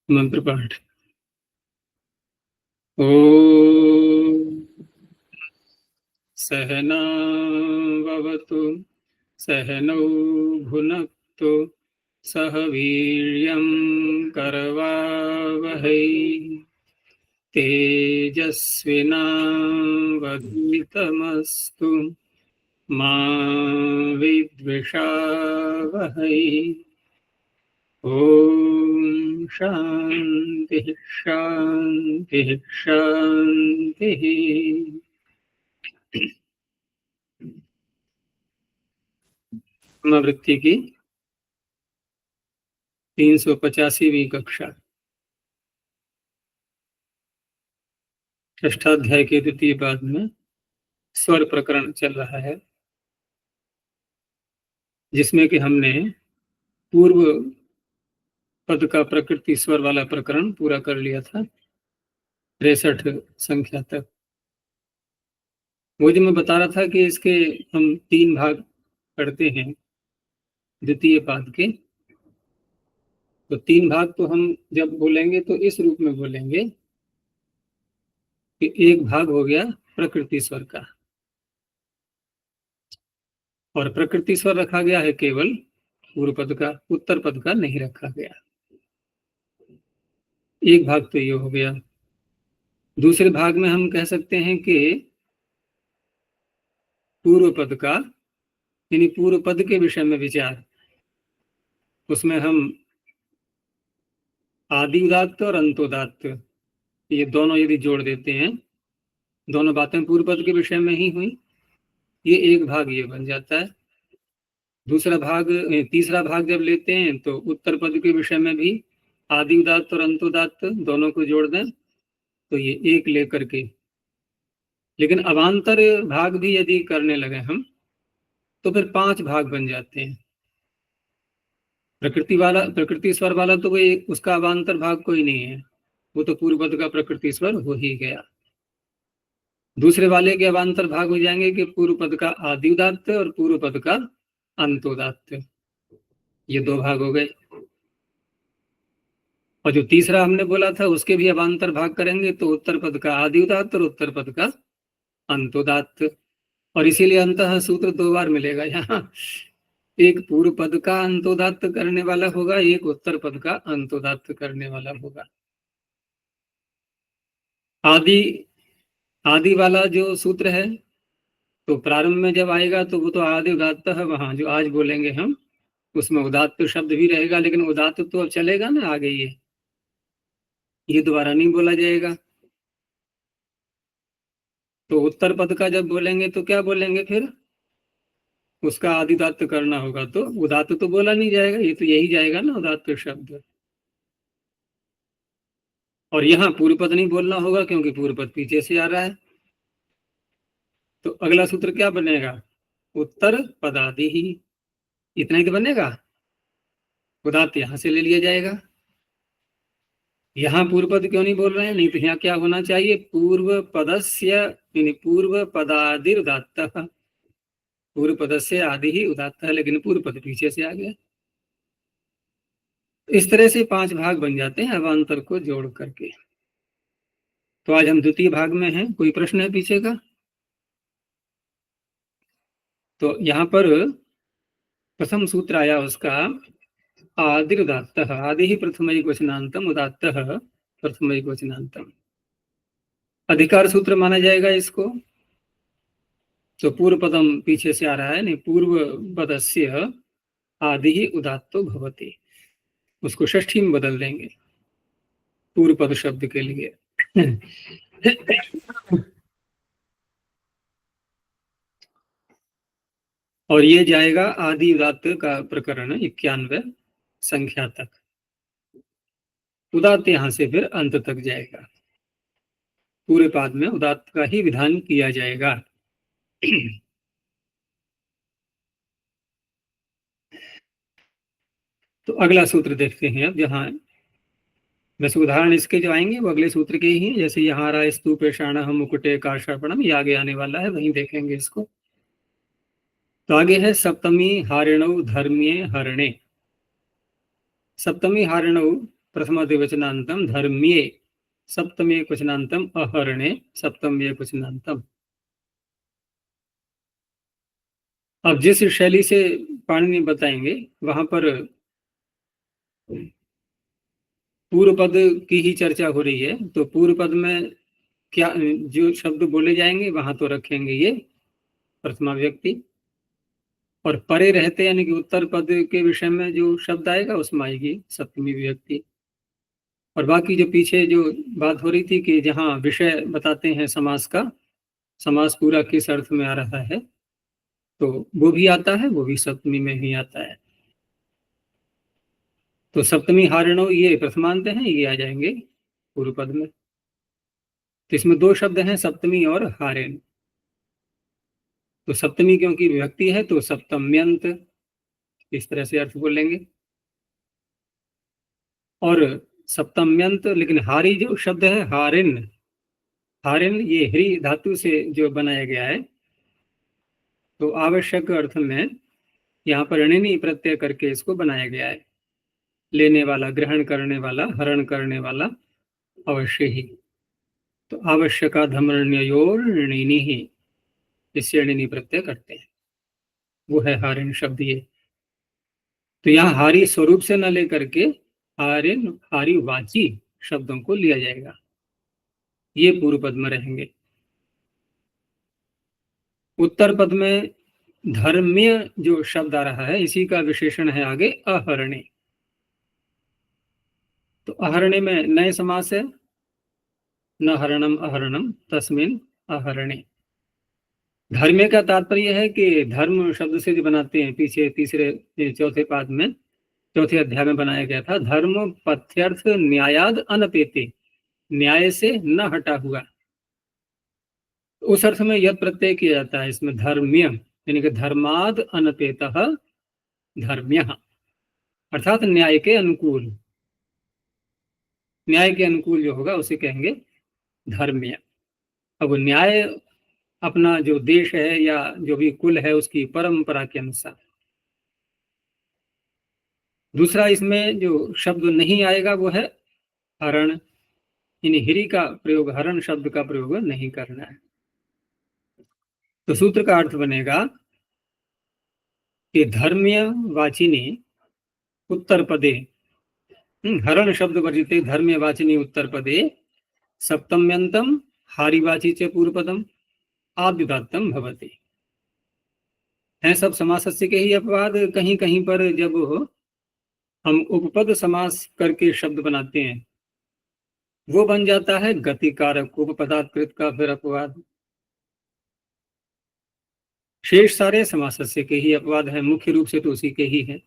मंत्र पाठ। ओम सहनावतु सहनौ भुनक्तु सह वीर्यं करवावहै तेजस्विनावधीतमस्तु मा विद्विषावहै। ओम शांति शांति शांति। समावृत्ति की 385वीं कक्षा, अष्टाध्याय के द्वितीय पाद में स्वर प्रकरण चल रहा है, जिसमें कि हमने पूर्व पद का प्रकृति स्वर वाला प्रकरण पूरा कर लिया था 63 संख्या तक। वो जो मैं बता रहा था कि इसके हम 3 भाग करते हैं द्वितीय पाद के, तो 3 भाग तो हम जब बोलेंगे तो इस रूप में बोलेंगे कि एक भाग हो गया प्रकृति स्वर का, और प्रकृति स्वर रखा गया है केवल पूर्व पद का, उत्तर पद का नहीं रखा गया। एक भाग तो ये हो गया। दूसरे भाग में हम कह सकते हैं कि पूर्व पद का, यानी पूर्व पद के विषय में विचार, उसमें हम आदि उदात्त और अंतोदात्त ये दोनों यदि जोड़ देते हैं, दोनों बातें पूर्व पद के विषय में ही हुई, ये एक भाग ये बन जाता है। दूसरा भाग, तीसरा भाग जब लेते हैं तो उत्तर पद के विषय में भी आदि उदात्त और अंतोदात्त दोनों को जोड़ दें तो ये एक लेकर के, लेकिन अवान्तर भाग भी यदि करने लगे हम तो फिर 5 भाग बन जाते हैं। प्रकृति स्वर वाला तो कोई उसका अवान्तर भाग कोई नहीं है, वो तो पूर्व पद का प्रकृति स्वर हो ही गया। दूसरे वाले के अवान्तर भाग हो जाएंगे कि पूर्व पद का आदि उदात्त और पूर्व पद का अंतोदात्त, ये 2 भाग हो गए। और जो तीसरा हमने बोला था उसके भी अवान्तर भाग करेंगे तो उत्तर पद का आदि उदात्त और उत्तर पद का अंतोदात्त, और इसीलिए अंतः सूत्र 2 बार मिलेगा यहाँ। एक पूर्व पद का अंतोदात्त करने वाला होगा, एक उत्तर पद का अंतोदात्त करने वाला होगा। आदि वाला जो सूत्र है तो प्रारंभ में जब आएगा तो वो तो आदि उदात्त है, वहां जो आज बोलेंगे हम उसमें उदात्त शब्द भी रहेगा, लेकिन उदात्त तो अब चलेगा ना आगे, ये दोबारा नहीं बोला जाएगा। तो उत्तर पद का जब बोलेंगे तो क्या बोलेंगे, फिर उसका आदि उदात्त करना होगा, तो उदात्त तो बोला नहीं जाएगा, ये तो यही जाएगा ना उदात्त शब्द। और यहाँ पूर्व पद नहीं बोलना होगा क्योंकि पूर्व पद पीछे से आ रहा है। तो अगला सूत्र क्या बनेगा, उत्तर पदादि ही, इतना ही तो बनेगा। उदात्त यहां से ले लिया जाएगा। यहाँ पूर्व पद क्यों नहीं बोल रहे हैं, नहीं तो यहाँ क्या होना चाहिए, पूर्व पदस्य यानी पूर्व पदादि उदात्त, पूर्व पद से आदि ही उदात्त है, लेकिन पूर्व पद पीछे से आ गया। इस तरह से 5 भाग बन जाते हैं अवान्तर को जोड़ करके। तो आज हम द्वितीय भाग में हैं। कोई प्रश्न है पीछे का? तो यहाँ पर प्रथम सूत्र आया उसका आदिर्दात्त, आदि ही प्रथमैकवचनान्तम, उदात्त प्रथमैकवचनान्तम, अधिकार सूत्र माना जाएगा इसको। तो पूर्व पदम पीछे से आ रहा है, नहीं, पूर्व पदस्य आदि ही उदात्तो भवति, उसको षष्ठी में बदल देंगे पूर्व पद शब्द के लिए। और ये जाएगा आदि उदात्त का प्रकरण 91 संख्या तक। उदात्त यहां से फिर अंत तक जाएगा, पूरे पाद में उदात्त का ही विधान किया जाएगा। तो अगला सूत्र देखते हैं अब, जहां वैसे उदाहरण इसके जो आएंगे वो अगले सूत्र के ही हैं। जैसे यहाँ आ रहा है स्तूपेशाण मुकुटे कार्षापणम, ये आगे आने वाला है, वहीं देखेंगे इसको। तो आगे है सप्तमी हारिणौ धर्म्ये हरणे। सप्तमी हारिणौ प्रथम द्विवचनांतम धर्म्ये, सप्तमे क्वचनांतम अहरणे, सप्तमे क्वचनांतम। अब जिस शैली से पाणिनि बताएंगे वहां पर पूर्व पद की ही चर्चा हो रही है, तो पूर्व पद में क्या जो शब्द बोले जाएंगे वहां तो रखेंगे ये प्रथमा व्यक्ति, और परे रहते यानी कि उत्तर पद के विषय में जो शब्द आएगा उसमें आएगी सप्तमी विभक्ति। और बाकी जो पीछे जो बात हो रही थी कि जहाँ विषय बताते हैं समास का, समास पूरा किस अर्थ में आ रहा है, तो वो भी आता है, वो भी सप्तमी में ही आता है। तो सप्तमी हारिणो ये प्रथमांत हैं, ये आ जाएंगे पूर्व पद में। तो इसमें दो शब्द हैं, सप्तमी और हारिण। तो सप्तमी क्योंकि विभक्ति है तो सप्तम्यंत, इस तरह से अर्थ बोलेंगे। और सप्तम्यंत, लेकिन हारी जो शब्द है हारिन, हारिन ये ह्री धातु से जो बनाया गया है, तो आवश्यक अर्थ में यहाँ पर ऋणी प्रत्यय करके इसको बनाया गया है। लेने वाला, ग्रहण करने वाला, हरण करने वाला, अवश्य ही। तो आवश्यका धमरण्योर ऋणी ही, इससे ऋणी प्रत्यय करते हैं, वो है हारिन शब्द ये। तो यहाँ हारी स्वरूप से न लेकर के हारिन हारी वाची शब्दों को लिया जाएगा, ये पूर्व पद में रहेंगे। उत्तर पद में धर्म्य जो शब्द आ रहा है इसी का विशेषण है आगे अहरणे। तो अहरणे में नए समास है, न हरणम अहरणम तस्मिन अहरणे। धर्म्य का तात्पर्य है कि धर्म शब्द से जो बनाते हैं, पीछे तीसरे चौथे पाद में, चौथे अध्याय में बनाया गया था, धर्म पथ्यर्थ न्यायाद अनपेते, न्याय से न हटा हुआ। उस अर्थ में यद प्रत्यय किया जाता है इसमें धर्म्य, यानी कि धर्माद अनपेतः धर्म्यः, अर्थात न्याय के अनुकूल, न्याय के अनुकूल जो होगा उसे कहेंगे धर्म्य। अब न्याय अपना जो देश है या जो भी कुल है उसकी परंपरा के अनुसार। दूसरा इसमें जो शब्द नहीं आएगा वो है हरण, यानी हिरी का प्रयोग, हरण शब्द का प्रयोग नहीं करना है। तो सूत्र का अर्थ बनेगा कि धर्म्य वाचिनी उत्तर पदे, हरण शब्द वर्जिते धर्म्य वाचिनी उत्तर पदे सप्तम्यंतम हारिवाची च पूर्व पदम आद्युदात्तम भवति। हैं सब समासस्य के ही अपवाद। कहीं कहीं पर जब हम उपपद समास करके शब्द बनाते हैं वो बन जाता है गतिकारक, उपपदात्कृत का फिर अपवाद। शेष सारे समासस्य के ही अपवाद हैं, मुख्य रूप से तो उसी के ही हैं।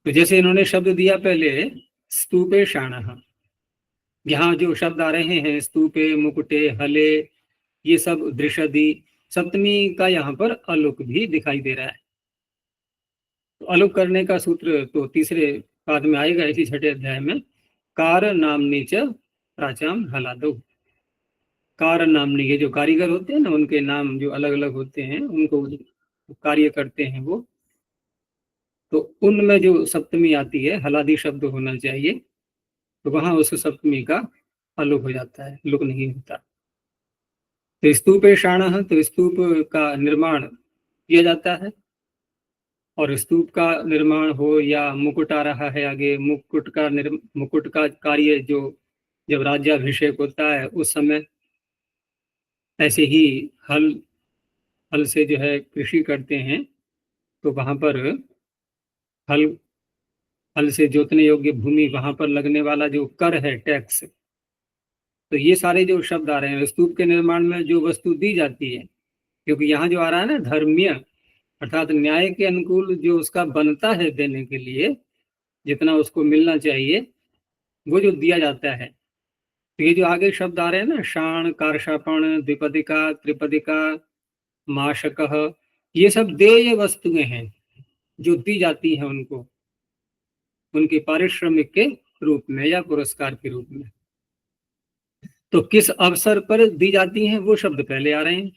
तो जैसे इन्होंने शब्द दिया पहले स्तूपे शाणः, यहाँ जो शब्द आ रहे हैं स्तूपे, मुकुटे, हले, ये सब दृषदि, सप्तमी का यहाँ पर अलोक भी दिखाई दे रहा है। तो अलोक करने का सूत्र तो तीसरे पाद में आएगा इसी छठे अध्याय में, कार नामनी च प्राचाम हलादो। कार नामनी, ये जो कारीगर होते हैं ना उनके नाम जो अलग अलग होते हैं, उनको कार्य करते हैं वो, तो उनमें जो सप्तमी आती है हलादी शब्द होना चाहिए, तो वहां उस सप्तमी का अलोक हो जाता है, लुक नहीं होता। तो स्तूपे शाणः, तो स्तूप का निर्माण किया जाता है, और स्तूप का निर्माण हो या मुकुट आ रहा है आगे, मुकुट का कार्य जो जब राज्याभिषेक होता है उस समय, ऐसे ही हल से जो है कृषि करते हैं, तो वहां पर हल से जोतने योग्य भूमि, वहां पर लगने वाला जो कर है, टैक्स, तो ये सारे जो शब्द आ रहे हैं स्तूप के निर्माण में जो वस्तु दी जाती है, क्योंकि यहाँ जो आ रहा है ना धर्म्य, अर्थात न्याय के अनुकूल जो उसका बनता है देने के लिए, जितना उसको मिलना चाहिए वो जो दिया जाता है। तो ये जो आगे शब्द आ रहे हैं ना, शाण, कारशापण, द्विपदिका, त्रिपदिका, माशकः, ये सब देय वस्तुएं हैं जो दी जाती हैं उनको, उनके पारिश्रमिक के रूप में या पुरस्कार के रूप में। तो किस अवसर पर दी जाती हैं वो शब्द पहले आ रहे हैं।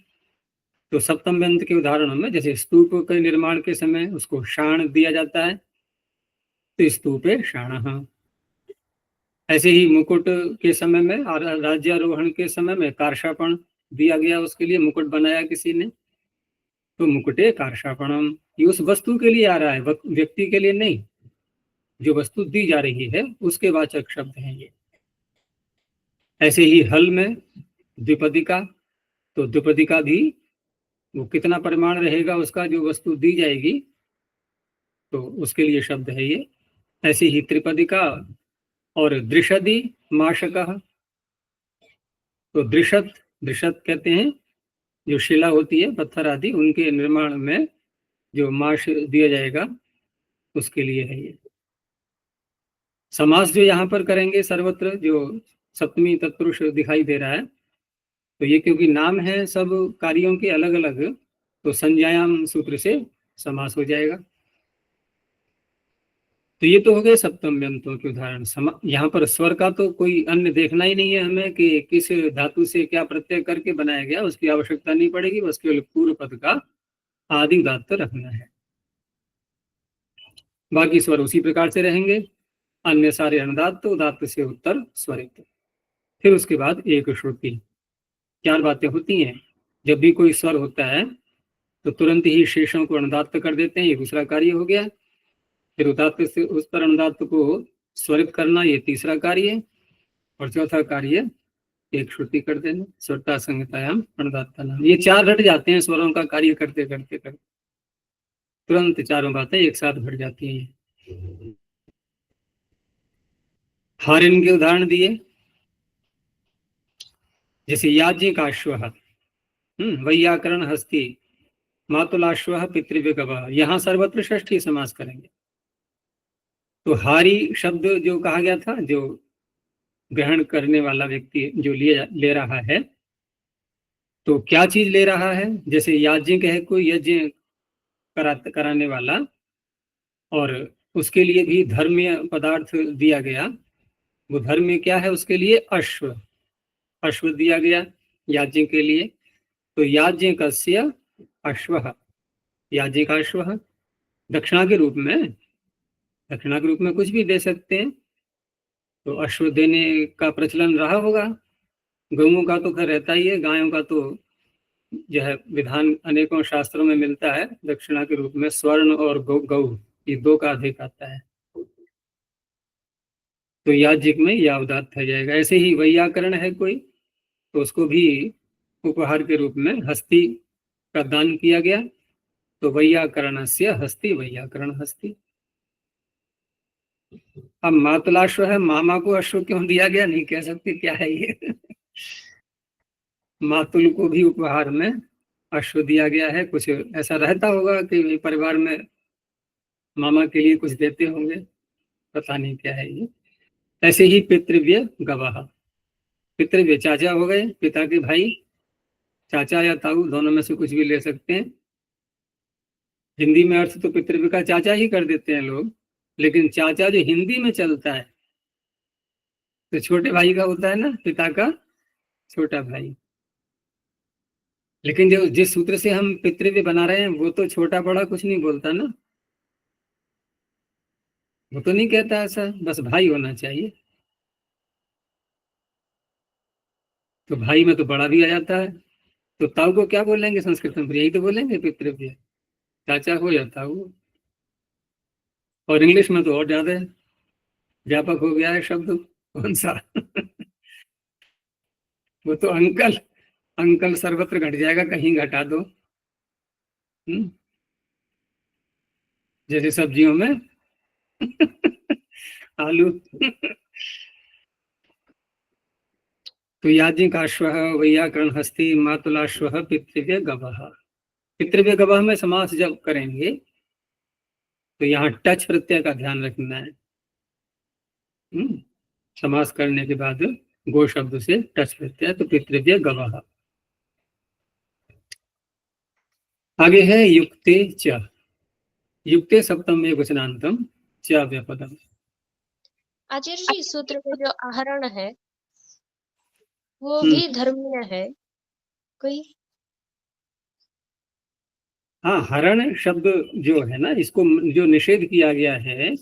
तो सप्तम व्यंत के उदाहरणों में जैसे स्तूप के निर्माण के समय उसको शाण दिया जाता है, तो स्तूपे शाणः। ऐसे ही मुकुट के समय में और राज्यारोहण के समय में कार्षापण दिया गया, उसके लिए मुकुट बनाया किसी ने, तो मुकुटे कार्षापणम। ये उस वस्तु के लिए आ रहा है, व्यक्ति के लिए नहीं। जो वस्तु दी जा रही है उसके वाचक शब्द हैं ये। ऐसे ही हल में द्विपदिका, तो द्विपदिका भी वो कितना परिमाण रहेगा उसका, जो वस्तु दी जाएगी, तो उसके लिए शब्द है ये। ऐसे ही त्रिपदिका और दृषदि माशकः, तो दृषद, दृषद कहते हैं जो शिला होती है, पत्थर आदि, उनके निर्माण में जो माश दिया जाएगा उसके लिए है ये। समास जो यहाँ पर करेंगे सर्वत्र, जो सप्तमी तत्पुरुष दिखाई दे रहा है, तो ये क्योंकि नाम है सब कार्यों के अलग अलग, तो संज्ञायाम सूत्र से समास हो जाएगा। तो ये तो हो गए सप्तम व्यंतों के उदाहरण। यहाँ पर स्वर का तो कोई अन्य देखना ही नहीं है हमें कि किस धातु से क्या प्रत्यय करके बनाया गया, उसकी आवश्यकता नहीं पड़ेगी, बस केवल पूर्व पद का आदि उदात्त रखना है। बाकी स्वर उसी प्रकार से रहेंगे, अन्य सारे अनुदात्त, उदात्त से उत्तर स्वरित। फिर उसके बाद एक श्रुति। 4 बातें होती हैं। जब भी कोई स्वर होता है तो तुरंत ही शेषों को अनुदात्त कर देते हैं, ये दूसरा कार्य हो गया। फिर उदात्त से उत्तर अनुदात्त को स्वरित करना, ये तीसरा कार्य है। और चौथा कार्य एक श्रुति कर देना, स्वरता संहितायाम अनुदात्ता नाम। ये 4 घट जाते हैं स्वरों का कार्य करते करते करते, तुरंत चारों बातें एक साथ घट जाती हैं। हारिन के उदाहरण दिए, जैसे याज्ञिकाश्व, वैयाकरण हस्ती, मातुलाश्व, पितृव्यगवः, यहाँ सर्वत्र षष्ठी समास करेंगे। तो हारी शब्द जो कहा गया था, जो ग्रहण करने वाला व्यक्ति जो ले रहा है, तो क्या चीज ले रहा है? जैसे याज्ञिक है कोई, यज्ञ कराने वाला, और उसके लिए भी धर्मीय पदार्थ दिया गया। वो धर्म क्या है उसके लिए? अश्व, अश्व दिया गया याज्ञ के लिए। तो याज्ञिकस्य अश्वः, याज्ञिकाश्वः। दक्षिणा के रूप में, दक्षिणा के रूप में कुछ भी दे सकते हैं, तो अश्व देने का प्रचलन रहा होगा। गौओं का तो खैर रहता ही है, गायों का तो जो है विधान अनेकों शास्त्रों में मिलता है दक्षिणा के रूप में। स्वर्ण और गौ, ये 2 का अधिक आता है, तो याज्ञिक में या उदात्त हो जाएगा। ऐसे ही वैयाकरण है कोई, तो उसको भी उपहार के रूप में हस्ती का दान किया गया, तो वैयाकरणस्य हस्ती, वैयाकरण हस्ती। अब मातुलाश्व है, मामा को अश्व क्यों दिया गया नहीं कह सकते, क्या है ये। मातुल को भी उपहार में अश्व दिया गया है, कुछ ऐसा रहता होगा कि परिवार में मामा के लिए कुछ देते होंगे, पता नहीं क्या है ये। ऐसे ही पितृव्य गवाह, पितृव्य चाचा हो गए, पिता के भाई, चाचा या ताऊ दोनों में से कुछ भी ले सकते हैं। हिंदी में अर्थ तो पितृव्य का चाचा ही कर देते हैं लोग, लेकिन चाचा जो हिंदी में चलता है तो छोटे भाई का होता है ना, पिता का छोटा भाई। लेकिन जो जिस सूत्र से हम पितृव्य बना रहे हैं वो तो छोटा बड़ा कुछ नहीं बोलता ना, वो तो नहीं कहता ऐसा, बस भाई होना चाहिए। तो भाई में तो बड़ा भी आ जाता है, तो ताऊ को क्या बोलेंगे संस्कृत में? यही तो बोलेंगे पितृव्य, चाचा हो या ताऊ। और इंग्लिश में तो और ज्यादा व्यापक हो गया है शब्द, कौन सा। वो तो अंकल, अंकल सर्वत्र घट जाएगा, कहीं घटा दो। जैसे सब्जियों में आलू। तो याज्ञिकाश्व, वैयाकरण हस्ती, मातुलाश्व, पितृव्य गवः। पितृव्य गवः में समास जब करेंगे तो यहाँ टच प्रत्यय का ध्यान रखना है। समास करने के बाद गो शब्द से टच प्रत्यय, तो पितृव्य गवः। आगे है युक्ते च, युक्ते सप्तम में वचनांतम च व्यापदम। आचार्य जी, सूत्र में जो आहरण है वो भी धर्मीय है कोई? हाँ, हरण शब्द जो है ना, इसको जो निषेध किया गया है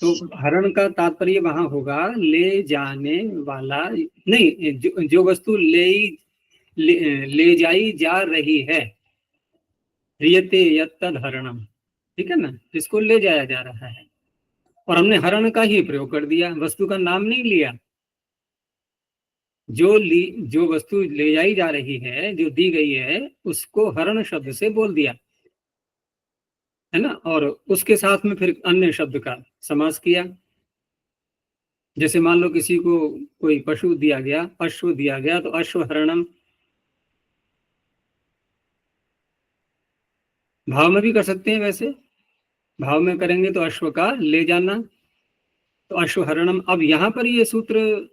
तो हरण का तात्पर्य वहां होगा ले जाने वाला, नहीं, जो वस्तु ले जाई जा रही है, रियते यत्तद हरणम, ठीक है ना, जिसको ले जाया जा रहा है। और हमने हरण का ही प्रयोग कर दिया, वस्तु का नाम नहीं लिया। जो वस्तु ले जाई जा रही है, जो दी गई है, उसको हरण शब्द से बोल दिया, है ना। और उसके साथ में फिर अन्य शब्द का समास किया। जैसे मान लो किसी को कोई पशु दिया गया, अश्व दिया गया, तो अश्वहरणम। भाव में भी कर सकते हैं, वैसे भाव में करेंगे तो अश्व का ले जाना, तो अश्वहरणम। अब यहाँ पर ये सूत्र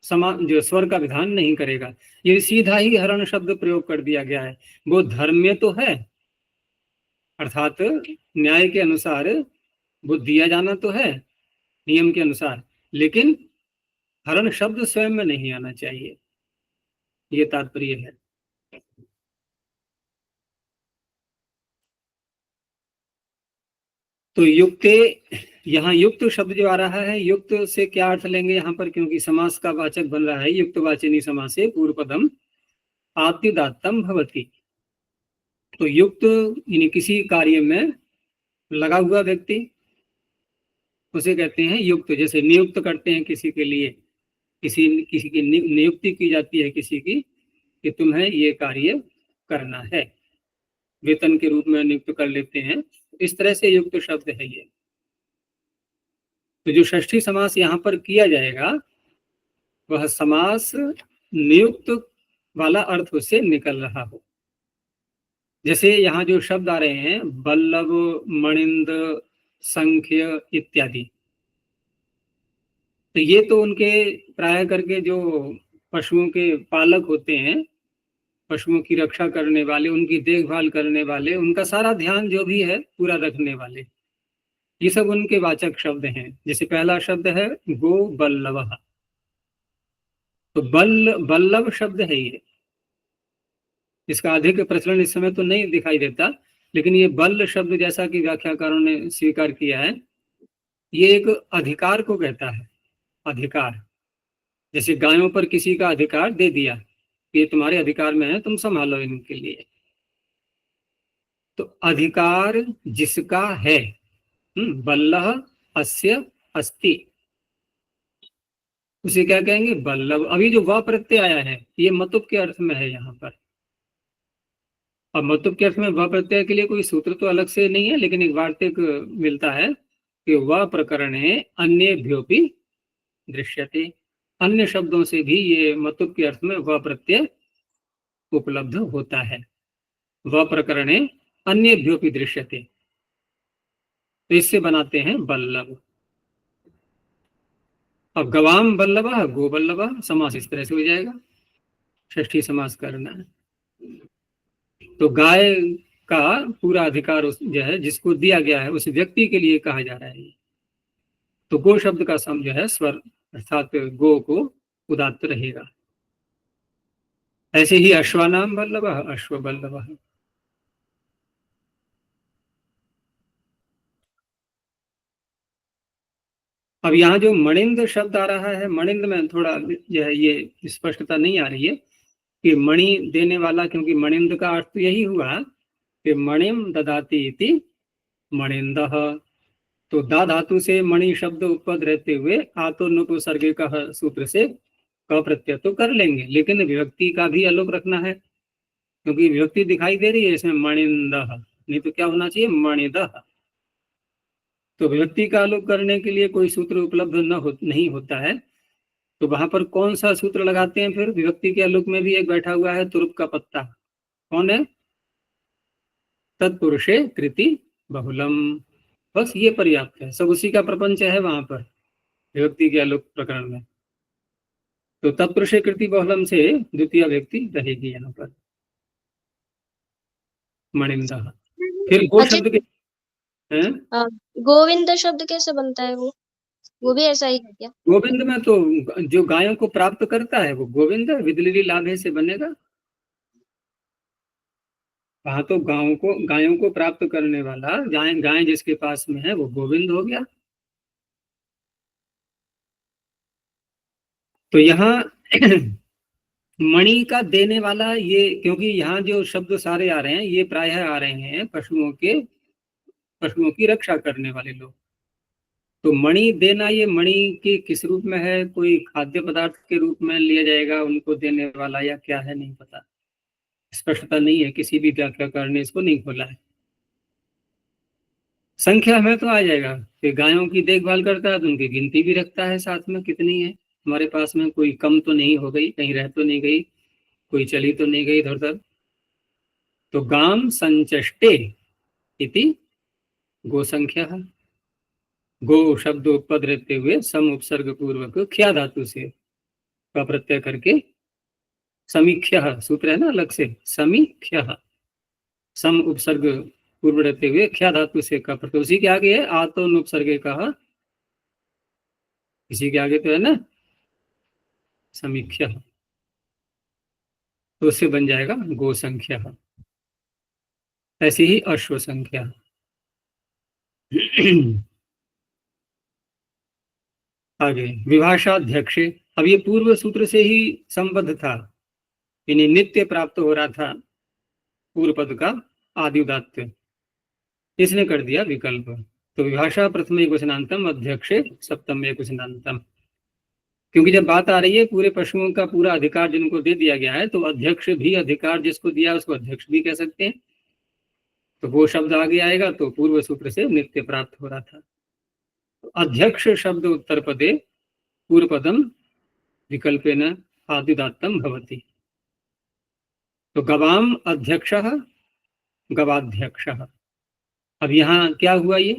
जो स्वर का विधान नहीं करेगा, ये सीधा ही हरण शब्द प्रयोग कर दिया गया है। वो धर्म में तो है, अर्थात न्याय के अनुसार वो दिया जाना तो है नियम के अनुसार, लेकिन हरण शब्द स्वयं में नहीं आना चाहिए, ये तात्पर्य है। तो युक्ते, यहाँ युक्त शब्द जो आ रहा है, युक्त से क्या अर्थ लेंगे यहाँ पर, क्योंकि समास का वाचक बन रहा है युक्त वाचिनी समास से पूर्व पदम आत्युदात्तम भवति। तो युक्त यानी किसी कार्य में लगा हुआ व्यक्ति, उसे कहते हैं युक्त। जैसे नियुक्त करते हैं किसी के लिए, किसी किसी की नियुक्ति की जाती है किसी की, कि तुम्हें ये कार्य करना है, वेतन के रूप में नियुक्त कर लेते हैं, इस तरह से युक्त शब्द है ये। तो जो षष्ठी समास यहाँ पर किया जाएगा, वह समास नियुक्त वाला अर्थ उससे निकल रहा हो। जैसे यहाँ जो शब्द आ रहे हैं, बल्लभ, मणिंद, संख्य इत्यादि, तो ये तो उनके प्राय करके जो पशुओं के पालक होते हैं, पशुओं की रक्षा करने वाले, उनकी देखभाल करने वाले, उनका सारा ध्यान जो भी है पूरा रखने वाले, ये सब उनके वाचक शब्द हैं। जैसे पहला शब्द है गो बल्लभ, तो बल्लभ शब्द है ये, इसका अधिक प्रचलन इस समय तो नहीं दिखाई देता, लेकिन ये बल्ल शब्द जैसा कि व्याख्याकारों ने स्वीकार किया है, ये एक अधिकार को कहता है। अधिकार, जैसे गायों पर किसी का अधिकार दे दिया, ये तुम्हारे अधिकार में है, तुम संभालो इनके लिए। तो अधिकार जिसका है, बल्लह अस्य अस्ति, उसे क्या कहेंगे, बल्लभ। अभी जो व प्रत्यय आया है, ये मतुप के अर्थ में है यहाँ पर। अब मतुप के अर्थ में व प्रत्यय के लिए कोई सूत्र तो अलग से नहीं है, लेकिन एक वार्तिक मिलता है कि व प्रकरणे अन्येभ्योपि दृश्यते, अन्य शब्दों से भी ये मतुप के अर्थ में व प्रत्यय उपलब्ध होता है। व प्रकरणे अन्येभ्योपि दृश्यते, तो इससे बनाते हैं बल्लभ। अब गवाम बल्लभ, गो बल्लभ, समास इस तरह से हो जाएगा, षष्ठी समास करना है। तो गाय का पूरा अधिकार जो है, जिसको दिया गया है, उस व्यक्ति के लिए कहा जा रहा है। तो गो शब्द का सम जो है स्वर, अर्थात गो को उदात्त रहेगा। ऐसे ही अश्वानाम बल्लभ, अश्व बल्लभ। अब यहाँ जो मणिंद शब्द आ रहा है, मणिंद में थोड़ा जो है ये स्पष्टता नहीं आ रही है कि मणि देने वाला, क्योंकि मणिंद का अर्थ तो यही हुआ कि मणिम ददाति इति मणिंदः। तो दा धातु से मणि शब्द उत्पन्न रहते हुए आतो नुपसर्गे का सूत्र से क प्रत्यय तो कर लेंगे, लेकिन विभक्ति का भी आलोक रखना है, क्योंकि विभक्ति दिखाई दे रही है इसमें मणिंदः, नहीं तो क्या होना चाहिए, मणिदः। तो विभक्ति का आलोक करने के लिए कोई सूत्र उपलब्ध नहीं होता है, तो वहां पर कौन सा सूत्र लगाते हैं फिर। विभक्ति के आलोक में भी एक बैठा हुआ है तुरुप का पत्ता, कौन है, तत्पुरुषे कृति बहुलम। बस ये पर्याप्त है, सब उसी का प्रपंच है वहां पर विभक्ति के आलोक प्रकरण में। तो तत्पुरुषे कृति बहुलम से द्वितीय व्यक्ति रहेगी यहाँ पर, मणिंदा। फिर गो अच्छा, शब्द के हैं, गोविंद शब्द कैसे बनता है, वो भी ऐसा ही है क्या? गोविंद में तो जो गायों को प्राप्त करता है वो गोविंद, विदलिली लाभे से बनेगा। वहां तो गायों को प्राप्त करने वाला, गाय जिसके पास में है वो गोविंद हो गया। तो यहाँ मणि का देने वाला ये, क्योंकि यहाँ जो शब्द सारे आ रहे हैं ये प्रायः आ रहे हैं पशुओं की रक्षा करने वाले लोग। तो मणि देना, ये मणि के किस रूप में है? कोई खाद्य पदार्थ के रूप में लिया जाएगा उनको देने वाला, या क्या है नहीं पता, स्पष्टता नहीं है, किसी भी व्याख्याकार ने इसको नहीं खोला है। संख्या में तो आ जाएगा कि गायों की देखभाल करता है तो उनकी गिनती भी रखता है साथ में, कितनी है हमारे पास में, कोई कम तो नहीं हो गई, कहीं रह तो नहीं गई, कोई चली तो नहीं गई इधर उधर। तो गाम संचष्टे इति गो संख्या, गो शब्द पद रहते हुए सम उपसर्ग पूर्वक ख्या धातु से का प्रत्यय करके समीख्या सूत्र है ना अलग से, समीख्या सम उपसर्ग पूर्व रहते हुए ख्या धातु से का प्रत्यय, उसी के आगे है आतो उपसर्गे कहा, इसी के आगे तो है ना समीख्या, तो उससे बन जाएगा गो संख्या। ऐसी ही अश्व संख्या। आगे विभाषाध्यक्षे, अब ये पूर्व सूत्र से ही संबद्ध था, इन्हें नित्य प्राप्त हो रहा था पूर्व पद का आदि उदात्त, इसने कर दिया विकल्प। तो विभाषा प्रथम एक वचनांतम अध्यक्षे सप्तम एक वचनांतम, क्योंकि जब बात आ रही है पूरे पशुओं का पूरा अधिकार जिनको दे दिया गया है, तो अध्यक्ष भी अधिकार जिसको दिया उसको अध्यक्ष भी कह सकते हैं। तो वो शब्द आगे आएगा, तो पूर्व सूत्र से नित्य प्राप्त हो रहा था। तो अध्यक्ष शब्द उत्तर पदे पूर्व पदम विकल्पेन आदिदात्तम भवति। तो गवाम अध्यक्ष गवाध्यक्ष। अब यहाँ क्या हुआ, ये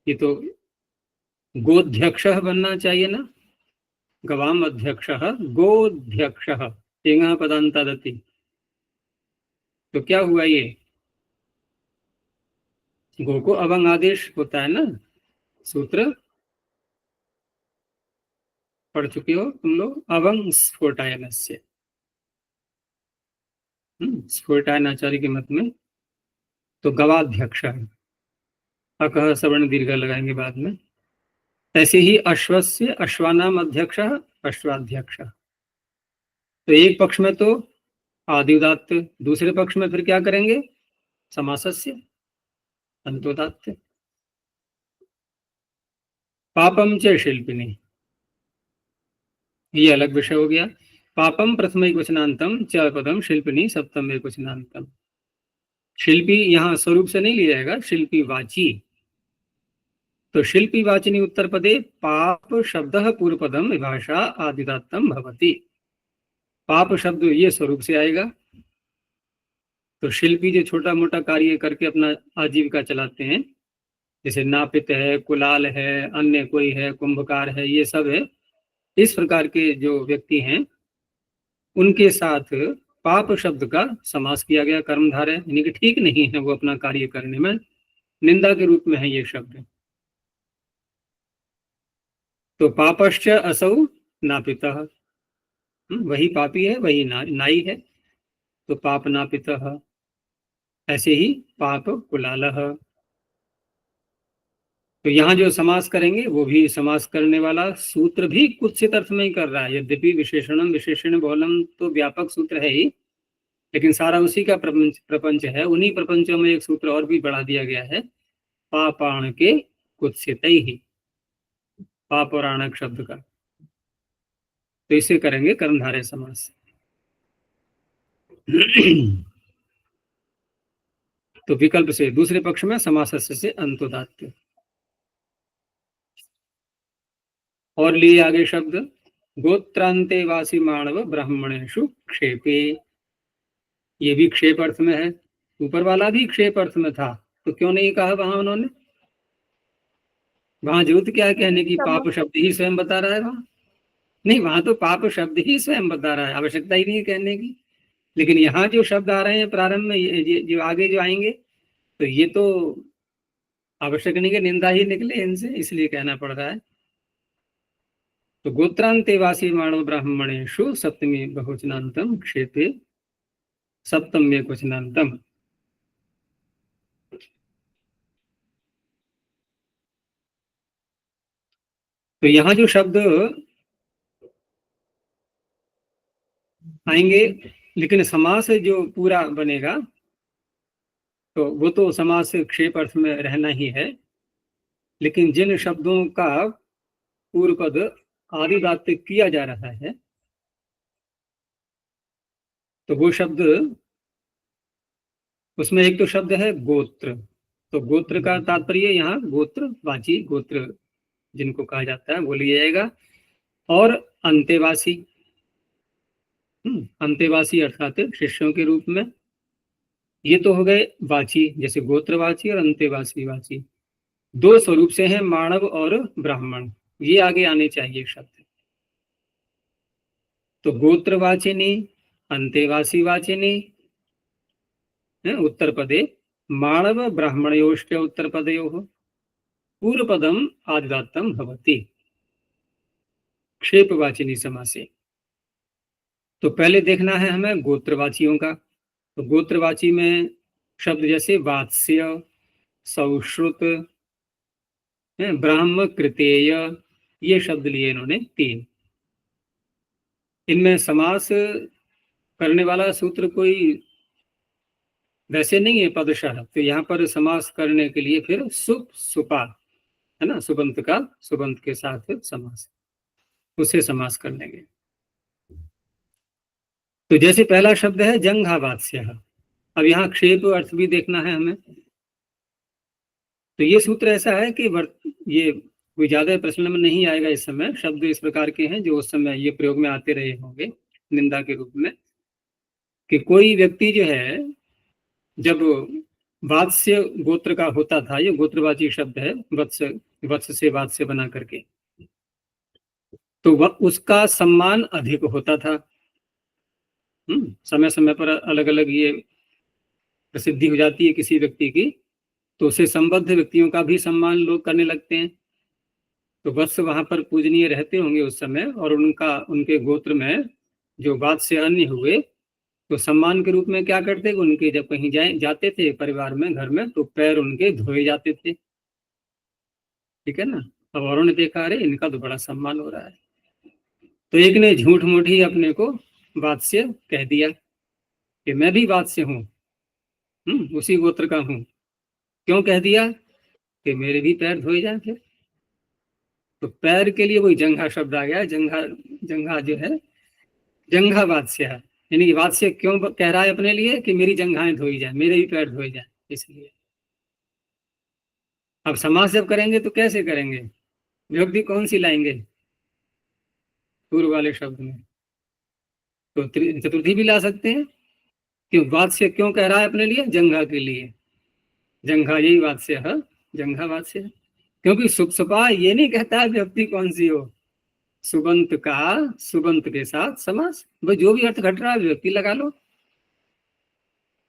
तो गोध्यक्ष बनना चाहिए ना, गवाम अध्यक्ष गोध्यक्ष तेंगा पदांतादति। तो क्या हुआ, ये गो को अवंग आदेश होता है ना, सूत्र पढ़ चुके हो तुम लोग, अवंग स्फोटायन से, स्फोटायन आचार्य के मत में। तो गवाध्यक्ष अकह सवर्ण दीर्घ लगाएंगे बाद में। ऐसे ही अश्वस्य अश्वानाम अध्यक्ष अश्वाध्यक्ष। तो एक पक्ष में तो आदि उदात्त, दूसरे पक्ष में फिर क्या करेंगे, समासस्य अंतोदात्त। पापम च शिल्पिनी, ये अलग विषय हो गया। पापम प्रथम एक वचनांतम च पदम शिल्पिनी सप्तम एक वचनांतम। शिल्पी यहाँ स्वरूप से नहीं लिया जाएगा, शिल्पी वाची। तो शिल्पी वाचिनी उत्तर पदे पाप शब्द पूर्व पदम विभाषा आदिदात्तम भवति। पाप शब्द ये स्वरूप से आएगा। तो शिल्पी जो छोटा मोटा कार्य करके अपना आजीविका चलाते हैं, जैसे नापित है, कुलाल है, अन्य कोई है, कुंभकार है, ये सब है, इस प्रकार के जो व्यक्ति हैं उनके साथ पाप शब्द का समास किया गया, कर्मधारय, यानी कि ठीक नहीं है वो अपना कार्य करने में, निंदा के रूप में है ये शब्द। तो पापश्च असौ नापितः, वही पापी है, वही नाई है, तो पाप नापितः। ऐसे ही पाप कुलालः। तो यहाँ जो समास करेंगे वो भी समास करने वाला सूत्र भी कुत्सित अर्थ में ही कर रहा है, यद्यपि विशेषणम विशेषण बहुलम तो व्यापक सूत्र है ही, लेकिन सारा उसी का प्रपंच है। उन्हीं प्रपंचों में एक सूत्र और भी बढ़ा दिया गया है, पापाण के कुत्सित ही, पाप और आणक शब्द का। तो इसे करेंगे कर्मधारय समास। तो विकल्प से दूसरे पक्ष में समासस्य से अंतोदात्त। और लिए आगे शब्द गोत्रांते वासी मानव ब्राह्मणेषु क्षेपे, ये भी क्षेप अर्थ में है, ऊपर वाला भी क्षेप अर्थ में था, तो क्यों नहीं कहा वहां उन्होंने? वहां जरूरत क्या है कहने की, पाप शब्द ही स्वयं बता रहा है वहां। नहीं, वहां तो पाप शब्द ही स्वयं बता रहा है, आवश्यकता ही नहीं है कहने की। लेकिन यहाँ जो शब्द आ रहे हैं प्रारंभ में, ये जो आगे जो आएंगे, तो ये तो आवश्यक नहीं कि निंदा ही निकले इनसे, इसलिए कहना पड़ रहा है। तो गोत्रांतेवासी मानव ब्राह्मणेषु सप्तमी बहुवचनांतम क्षेपे सप्तम एक वचनांतम। तो यहाँ जो शब्द आएंगे, लेकिन समास जो पूरा बनेगा तो वो तो समास क्षेप अर्थ में रहना ही है, लेकिन जिन शब्दों का पूर्व पद आदिदात्त किया जा रहा है तो वो शब्द, उसमें एक तो शब्द है गोत्र, तो गोत्र का तात्पर्य यहाँ गोत्रवाची, गोत्र जिनको कहा जाता है वो लिया जाएगा। और अंतेवासी, अंतेवासी अर्थात शिष्यों के रूप में, ये तो हो गए वाची, जैसे गोत्रवाची और अंतेवासी वाची। दो स्वरूप से हैं, मानव और ब्राह्मण, ये आगे आने चाहिए शब्द। तो गोत्रवाचिनी, अंतेवासी वाचिनी उत्तर पदे, मानव ब्राह्मणयोश्च उत्तर पदयोः पूर्व पदम आदिदात्तम भवति क्षेपवाचिनी समासे। तो पहले देखना है हमें गोत्रवाचियों का। तो गोत्रवाची में शब्द जैसे वात्स्य, सौश्रुत, ब्राह्म कृतेय, ये शब्द लिए इन्होंने 3। इनमें समास करने वाला सूत्र कोई वैसे नहीं है पदशः, तो यहाँ पर समास करने के लिए फिर सुप सुपा है ना, सुबंत का सुबंत के साथ समास, उसे समास कर लेंगे। तो जैसे पहला शब्द है जंघावात्स्य, अब यहाँ क्षेप अर्थ भी देखना है हमें। तो ये सूत्र ऐसा है कि ये कोई ज्यादा प्रश्न में नहीं आएगा इस समय, शब्द इस प्रकार के हैं जो उस समय ये प्रयोग में आते रहे होंगे निंदा के रूप में, कि कोई व्यक्ति जो है जब वात्स्य गोत्र का होता था, ये गोत्रवाची शब्द है, वत्स, वत्स से वात्स्य बना करके, तो वह उसका सम्मान अधिक होता था। समय समय पर अलग अलग ये प्रसिद्धि हो जाती है किसी व्यक्ति की, तो उसे संबद्ध व्यक्तियों का भी सम्मान लोग करने लगते हैं। तो वत्स वहां पर पूजनीय रहते होंगे उस समय, और उनके गोत्र में जो वात्स्य अन्य हुए तो सम्मान के रूप में क्या करते, उनके जब कहीं जाते थे परिवार में, घर में, तो पैर उनके धोए जाते थे। ठीक है ना। अब औरों ने देखा अरे इनका तो बड़ा सम्मान हो रहा है, तो एक ने झूठ मूठ ही अपने को वात्स्य कह दिया कि मैं भी वात्स्य हूँ, उसी गोत्र का हूँ। क्यों कह दिया? कि मेरे भी पैर धोए जाए फिर। तो पैर के लिए वही जंघा शब्द आ गया। जंघा, जंघा जो है जंघा वात्स्य है, यानी वात्स्य क्यों कह रहा है अपने लिए कि मेरी जंघाएं धोई जाए, मेरे भी पैर धोए जाए, इसलिए। अब समास जब करेंगे तो कैसे करेंगे, विभक्ति कौन सी लाएंगे पूर्व वाले शब्द में? तो चतुर्थी भी ला सकते हैं। क्यों वात्स्य क्यों कह रहा है अपने लिए? जंघा के लिए, जंघा यही वात्स्य है, जंघा वात्स्य है। क्योंकि सुपसुपा ये नहीं कहता है विभक्ति कौन सी हो, सुबंत का सुबंत के साथ समास, भाई जो भी अर्थ घट रहा है विभक्ति लगा लो,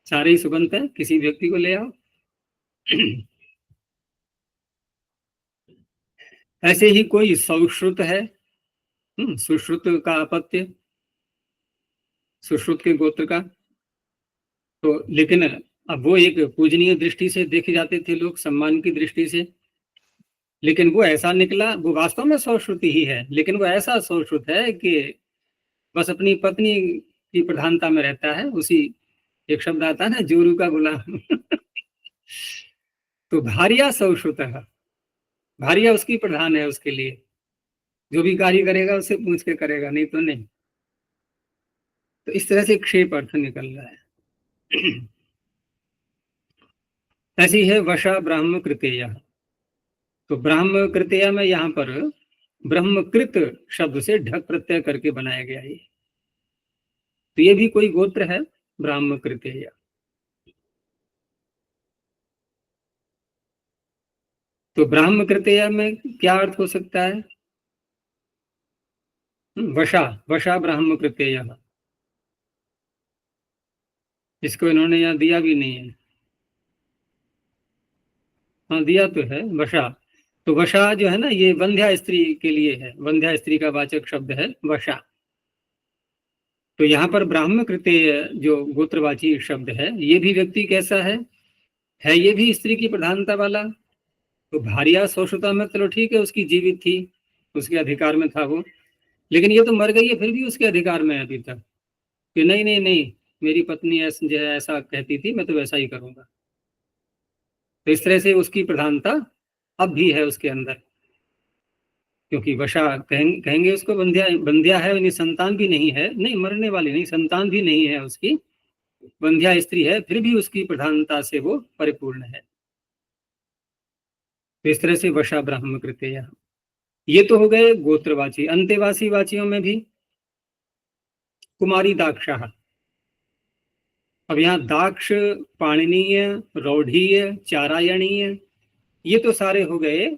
सारे ही सुबंत है, किसी व्यक्ति को ले आओ। ऐसे ही कोई सौश्रुत है, सुश्रुत का अपत्य, सुश्रुत के गोत्र का, तो लेकिन अब वो एक पूजनीय दृष्टि से देखे जाते थे लोग, सम्मान की दृष्टि से, लेकिन वो ऐसा निकला, वो वास्तव में सौश्रुति ही है, लेकिन वो ऐसा सौश्रुत है कि बस अपनी पत्नी की प्रधानता में रहता है। उसी एक शब्द आता है ना, जोरू का गुलाम। तो भारिया सौश्रुत है, भारिया उसकी प्रधान है, उसके लिए जो भी कार्य करेगा उससे पूछ के करेगा, नहीं तो नहीं। तो इस तरह से क्षेप अर्थ निकल रहा है। ऐसी है वशा ब्राह्म कृतेय। तो ब्राह्म कृतेय में यहाँ पर ब्रह्मकृत शब्द से ढक प्रत्यय करके बनाया गया है, तो ये भी कोई गोत्र है ब्राह्म कृतेय। तो ब्राह्म कृतेय में क्या अर्थ हो सकता है? वशा, वशा ब्राह्म कृतेय, इसको इन्होंने यहाँ दिया भी नहीं है। हाँ दिया तो है वशा। तो वशा जो है ना, ये वंध्या स्त्री के लिए है, वंध्या स्त्री का वाचक शब्द है वशा। तो यहाँ पर ब्राह्म कृतेय जो गोत्रवाची शब्द है, ये भी व्यक्ति कैसा है ये भी स्त्री की प्रधानता वाला। तो भारिया सौश्रुता में चलो ठीक है, उसकी जीवित थी, उसके अधिकार में था वो, लेकिन ये तो मर गई है, फिर भी उसके अधिकार में है अभी तक। कि नहीं नहीं नहीं, मेरी पत्नी जो है ऐसा कहती थी, मैं तो वैसा ही करूंगा। तो इस तरह से उसकी प्रधानता अब भी है उसके अंदर, क्योंकि वशा कहेंगे उसको, बंध्या बंध्या है, यानी संतान भी नहीं है, नहीं मरने वाली नहीं, संतान भी नहीं है उसकी, बंध्या स्त्री है, फिर भी उसकी प्रधानता से वो परिपूर्ण है। तो इस तरह से वशा ब्राह्म कृत्य। ये तो हो गए गोत्रवाची। अंत्यवासी वाचियों में भी कुमारी दाक्षा। अब यहाँ दाक्ष, पाणिनीय, रौढ़ीय, चारायणीय, ये तो सारे हो गए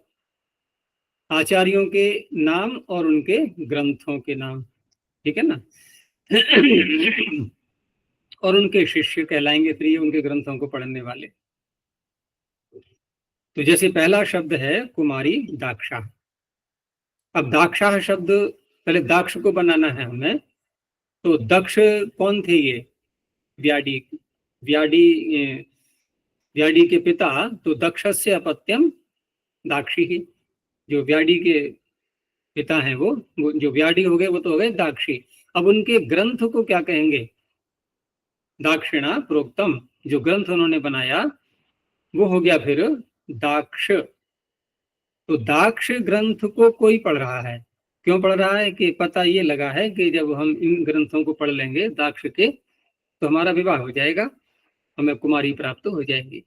आचार्यों के नाम और उनके ग्रंथों के नाम, ठीक है ना। और उनके शिष्य कहलाएंगे फिर ये, उनके ग्रंथों को पढ़ने वाले। तो जैसे पहला शब्द है कुमारी दाक्षा। अब दाक्षा शब्द, पहले दाक्ष को बनाना है हमें। तो दक्ष कौन थे ये? व्याडी। व्याडी व्याडी के पिता, तो दक्षस्य अपत्यम दाक्षी ही। जो व्याडी के पिता हैं वो जो व्याडी हो गए, वो तो हो गए दाक्षी। अब उनके ग्रंथ को क्या कहेंगे? दाक्षिणा प्रोक्तम। जो ग्रंथ उन्होंने बनाया वो हो गया फिर दाक्ष। तो दाक्ष ग्रंथ को कोई पढ़ रहा है। क्यों पढ़ रहा है? कि पता ये लगा है कि जब हम इन ग्रंथों को पढ़ लेंगे दाक्ष के, तो हमारा विवाह हो जाएगा, हमें कुमारी प्राप्त हो जाएगी।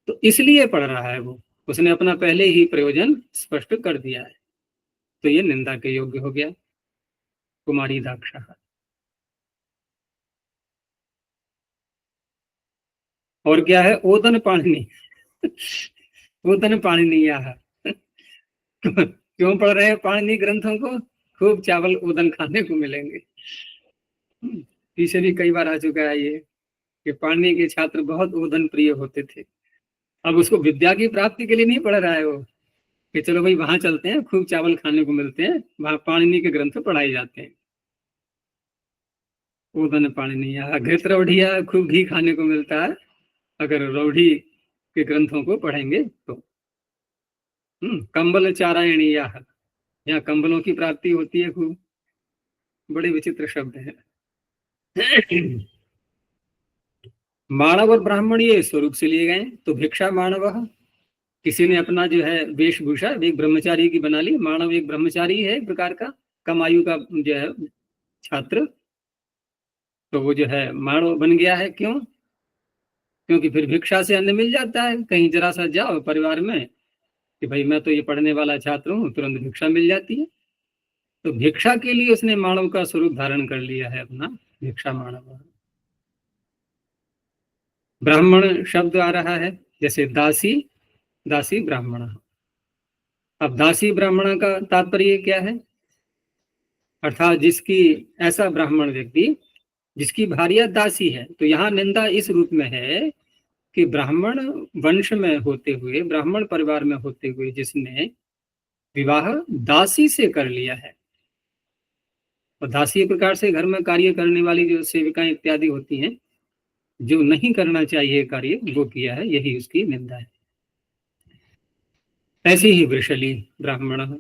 तो इसलिए पढ़ रहा है वो, उसने अपना पहले ही प्रयोजन स्पष्ट कर दिया है। तो ये निंदा के योग्य हो गया, कुमारी दाक्षा। और क्या है? ओदन पाणिनि। ओदन पाणिनि क्यों पढ़ रहे हैं पाणिनि ग्रंथों को? खूब चावल ओदन खाने को मिलेंगे। पीछे भी कई बार आ चुका है ये, कि पाणिनि के छात्र बहुत ओदन प्रिय होते थे। अब उसको विद्या की प्राप्ति के लिए नहीं पढ़ रहा है वो, कि चलो भाई वहां चलते हैं, खूब चावल खाने को मिलते हैं, वहां पाणिनि के ग्रंथ पढ़ाए जाते हैं। ओदन पाणिनि घृत रौढ़िया, खूब घी खाने को मिलता है अगर रौढ़ी के ग्रंथों को पढ़ेंगे तो। कंबल चारायणी, यहाँ कंबलों की प्राप्ति होती है खूब। बड़े विचित्र शब्द है। मानव और ब्राह्मण ये स्वरूप से लिए गए। तो भिक्षा मानव, किसी ने अपना जो है वेशभूषा एक ब्रह्मचारी की बना ली। मानव एक ब्रह्मचारी है, एक प्रकार का कम आयु का जो है छात्र, तो वो जो है मानव बन गया है। क्यों? क्योंकि फिर भिक्षा से अन्न मिल जाता है। कहीं जरा सा जाओ परिवार में कि भाई मैं तो ये पढ़ने वाला छात्र हूँ, तुरंत भिक्षा मिल जाती है। तो भिक्षा के लिए उसने मानव का स्वरूप धारण कर लिया है अपना, भिक्षा मानव। ब्राह्मण शब्द आ रहा है, जैसे दासी, दासी ब्राह्मण। अब दासी ब्राह्मण का तात्पर्य क्या है? अर्थात जिसकी, ऐसा ब्राह्मण व्यक्ति जिसकी भार्या दासी है। तो यहाँ निंदा इस रूप में है कि ब्राह्मण वंश में होते हुए, ब्राह्मण परिवार में होते हुए जिसने विवाह दासी से कर लिया है, और दासी प्रकार से घर में कार्य करने वाली जो सेविकाएं इत्यादि होती हैं, जो नहीं करना चाहिए कार्य वो किया है, यही उसकी निंदा है। ऐसे ही वृषली ब्राह्मण,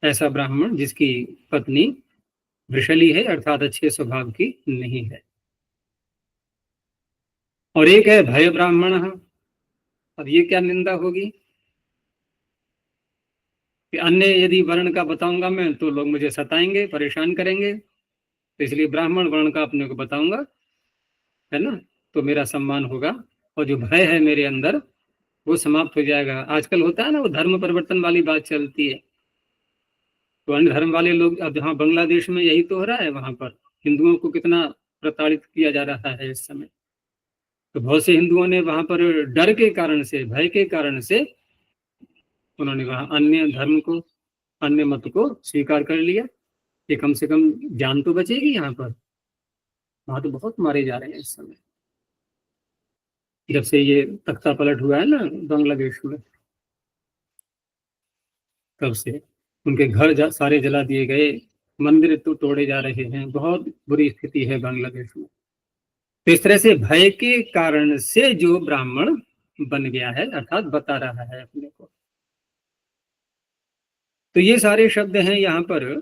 ऐसा ब्राह्मण जिसकी पत्नी वृषली है, अर्थात अच्छे स्वभाव की नहीं है। और एक है भय ब्राह्मण। अब ये क्या निंदा होगी कि अन्य यदि वर्ण का बताऊंगा मैं तो लोग मुझे सताएंगे, परेशान करेंगे, तो इसलिए ब्राह्मण वर्ण का अपने को बताऊंगा, है ना, तो मेरा सम्मान होगा। और जो भय है मेरे अंदर वो समाप्त हो जाएगा। आजकल होता है ना वो धर्म परिवर्तन वाली बात चलती है, तो अन्य धर्म वाले लोग, अब जहाँ बांग्लादेश में यही तो हो रहा है, वहां पर हिंदुओं को कितना प्रताड़ित किया जा रहा है इस समय। तो बहुत से हिंदुओं ने वहां पर डर के कारण से, भय के कारण से, उन्होंने वहां अन्य धर्म को, अन्य मत को स्वीकार कर लिया कि कम से कम जान तो बचेगी यहाँ पर। वहां तो बहुत मारे जा रहे हैं इस समय, जब से ये तख्ता पलट हुआ है ना बांग्लादेश में, तब से उनके घर सारे जला दिए गए, मंदिर तो तोड़े जा रहे हैं, बहुत बुरी स्थिति है बांग्लादेश में। तो इस तरह से भय के कारण से जो ब्राह्मण बन गया है, अर्थात बता रहा है अपने को। तो ये सारे शब्द हैं यहाँ पर,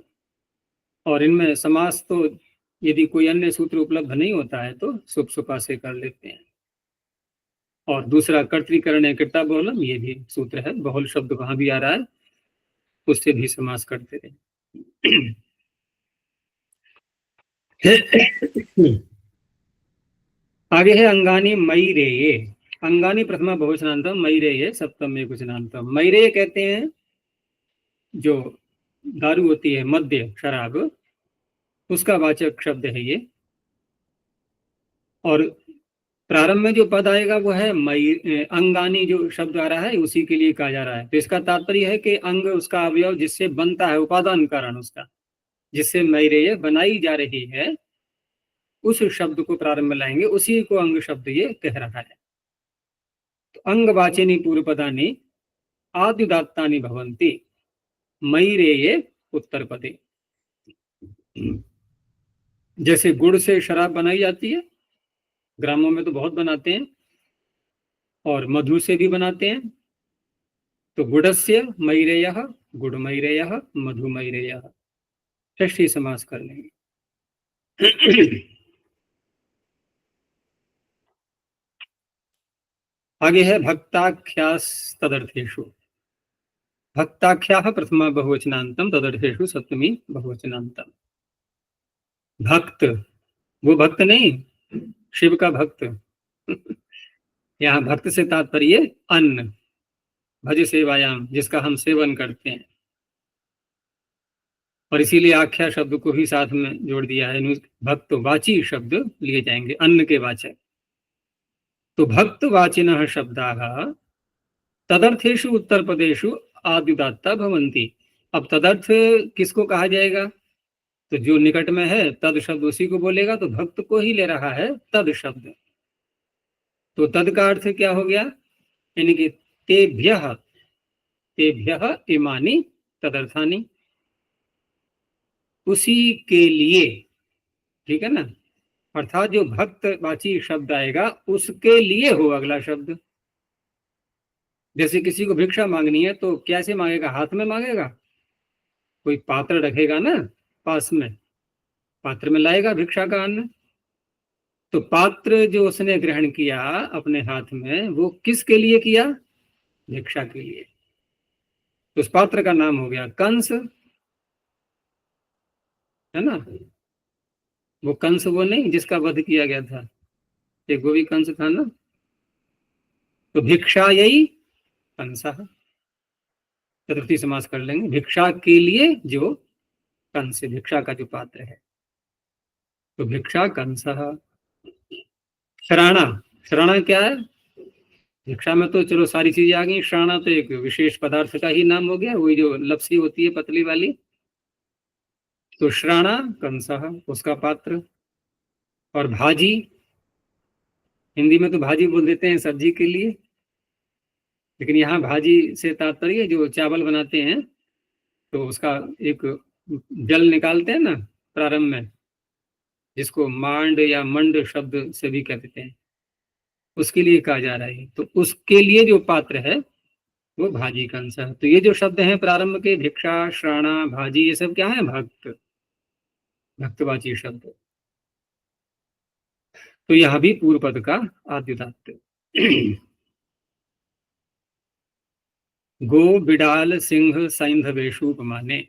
और इनमें समास तो यदि कोई अन्य सूत्र उपलब्ध नहीं होता है तो सुप सुपा से कर लेते हैं। और दूसरा कर्तृकरण कृता बहुलम, ये भी सूत्र है, बहुल शब्द वहां भी आ रहा है, उससे भी समास करते रहे। आगे है अंगानी मई रे ये। अंगानी प्रथमा बहुवचनांतम, मई रे ये सप्तम एकवचनांतम। मई रे कहते हैं जो दारू होती है, मद्य शराब, उसका वाचक शब्द है ये। और प्रारंभ में जो पद आएगा वो है मई, अंगानी जो शब्द आ रहा है उसी के लिए कहा जा रहा है। तो इसका तात्पर्य है कि अंग उसका अवयव जिससे बनता है, उपादान कारण उसका, जिससे मैरेय बनाई जा रही है, उस शब्द को प्रारंभ में लाएंगे, उसी को अंग शब्द ये कह रहा है। तो अंग वाचिनी पूर्व पदानी आद्युदात्तानि भवन्ति मैरेय उत्तर पदे। जैसे गुड़ से शराब बनाई जाती है, ग्रामों में तो बहुत बनाते हैं, और मधु से भी बनाते हैं। तो गुड़स्य मैरेयः, गुड़मैरेयः, मधुमैरेयः, षष्ठी समास कर लेंगे। आगे है भक्ताख्यास्तदर्थेषु। भक्ताख्याः प्रथमा बहुवचनांतम, तदर्थेषु सप्तमी बहुवचनांतम। भक्त, वो भक्त नहीं, शिव का भक्त। यहाँ भक्त से तात्पर्य अन्न, भज सेवायाम, जिसका हम सेवन करते हैं। और इसीलिए आख्या शब्द को ही साथ में जोड़ दिया है। भक्त वाची शब्द लिए जाएंगे, अन्न के वाचक। तो भक्त वाचिनः शब्दाः तदर्थेषु उत्तर पदेषु आद्युदात्ता भवन्ति। अब तदर्थ किसको कहा जाएगा? तो जो निकट में है तद शब्द उसी को बोलेगा, तो भक्त को ही ले रहा है तद शब्द। तो तद का अर्थ क्या हो गया? यानी कि तेभ्यः, तेभ्यः इमानि तदर्थानि, उसी के लिए, ठीक है ना। अर्थात जो भक्त वाची शब्द आएगा उसके लिए हो अगला शब्द। जैसे किसी को भिक्षा मांगनी है तो कैसे मांगेगा? हाथ में मांगेगा, कोई पात्र रखेगा ना पास में, पात्र में लाएगा भिक्षा का अन्न। तो पात्र जो उसने ग्रहण किया अपने हाथ में, वो किसके लिए किया? भिक्षा के लिए। तो उस पात्र का नाम हो गया कंस, है ना। वो कंस वो नहीं जिसका वध किया गया था, एक वो भी कंस था ना। तो भिक्षा यही कंसा, चतुर्थी समास कर लेंगे। भिक्षा के लिए जो कंस, भिक्षा का जो पात्र है, तो भिक्षा कंस। श्राणा, श्राणा क्या है? भिक्षा में तो चलो सारी चीजें आ गई, श्राणा तो एक विशेष पदार्थ का ही नाम हो गया, वही जो लपसी होती है पतली वाली। तो श्राणा कंसः, उसका पात्र। और भाजी, हिंदी में तो भाजी बोल देते हैं सब्जी के लिए, लेकिन यहाँ भाजी से तात्पर्य जो चावल बनाते हैं तो उसका एक जल निकालते हैं ना प्रारंभ में, जिसको मांड या मंड शब्द से भी कहते हैं, उसके लिए कहा जा रहा है। तो उसके लिए जो पात्र है वो भाजी कंस है। तो ये जो शब्द हैं प्रारंभ के, भिक्षा, श्राणा, भाजी, ये सब क्या है? भक्त, भक्तवाची शब्द। तो यहां भी पूर्व पद का आद्युदात्त। गो बिडाल सिंह सैंधवेशु उपमाने।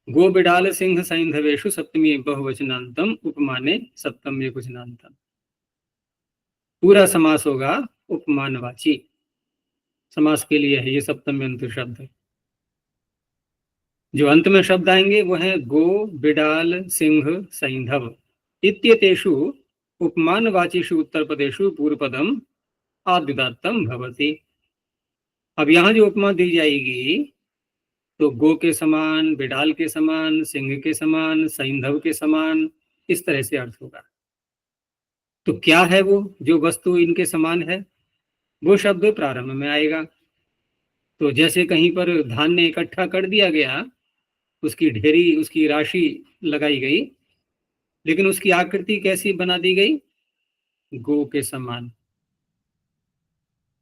गो बिडाल सिंह सैंधवेशु सप्तमी बहुवचनांतम, उपमाने सप्तम एकवचनांतम। पूरा समास होगा उपमानवाची, समास के लिए है ये सप्तम अंत शब्द। जो अंत में शब्द आएंगे वो है गो बिडाल सिंह सैंधव इत्येतेषु उपमानवाचीषु उत्तरपदेषु पूर्वपदम आद्युदात्तम भवति। अब यहाँ जो उपमा दी जाएगी तो गो के समान, बिडाल के समान, सिंह के समान, सैंधव के समान, इस तरह से अर्थ होगा। तो क्या है वो जो वस्तु इनके समान है? वो शब्द प्रारंभ में आएगा। तो जैसे कहीं पर धान्य इकट्ठा कर दिया गया, उसकी ढेरी, उसकी राशि लगाई गई, लेकिन उसकी आकृति कैसी बना दी गई? गो के समान।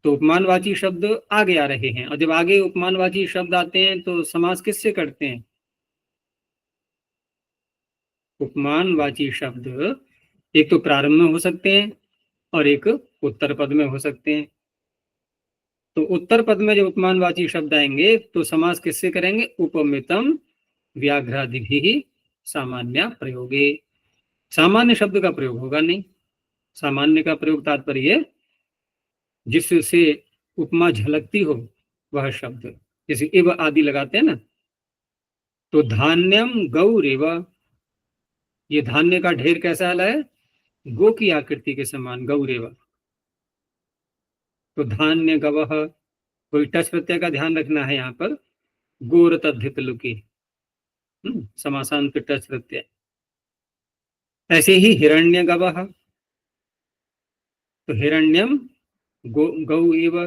तो उपमानवाची शब्द आगे आ रहे हैं, और जब आगे उपमानवाची शब्द आते हैं तो समास किससे करते हैं? उपमानवाची शब्द एक तो प्रारंभ में हो सकते हैं और एक उत्तर पद में हो सकते हैं। तो उत्तर पद में जब उपमानवाची शब्द आएंगे तो समास किससे करेंगे? उपमितम व्याघ्रादिभिः सामान्य प्रयोगे। सामान्य शब्द का प्रयोग होगा नहीं। सामान्य का प्रयोग तात्पर्य जिससे उपमा झलकती हो वह शब्द, जैसे इव आदि लगाते हैं ना। तो धान्यम गौरेव, ये धान्य का ढेर कैसा वाला है? गो की आकृति के समान, गौरेव। तो धान्य गवह, कोई टच प्रत्यय का ध्यान रखना है यहाँ पर। गोर तद्धित लुकी, समासांत टच प्रत्यय। ऐसे ही हिरण्य गवह, तो हिरण्यम गौ एव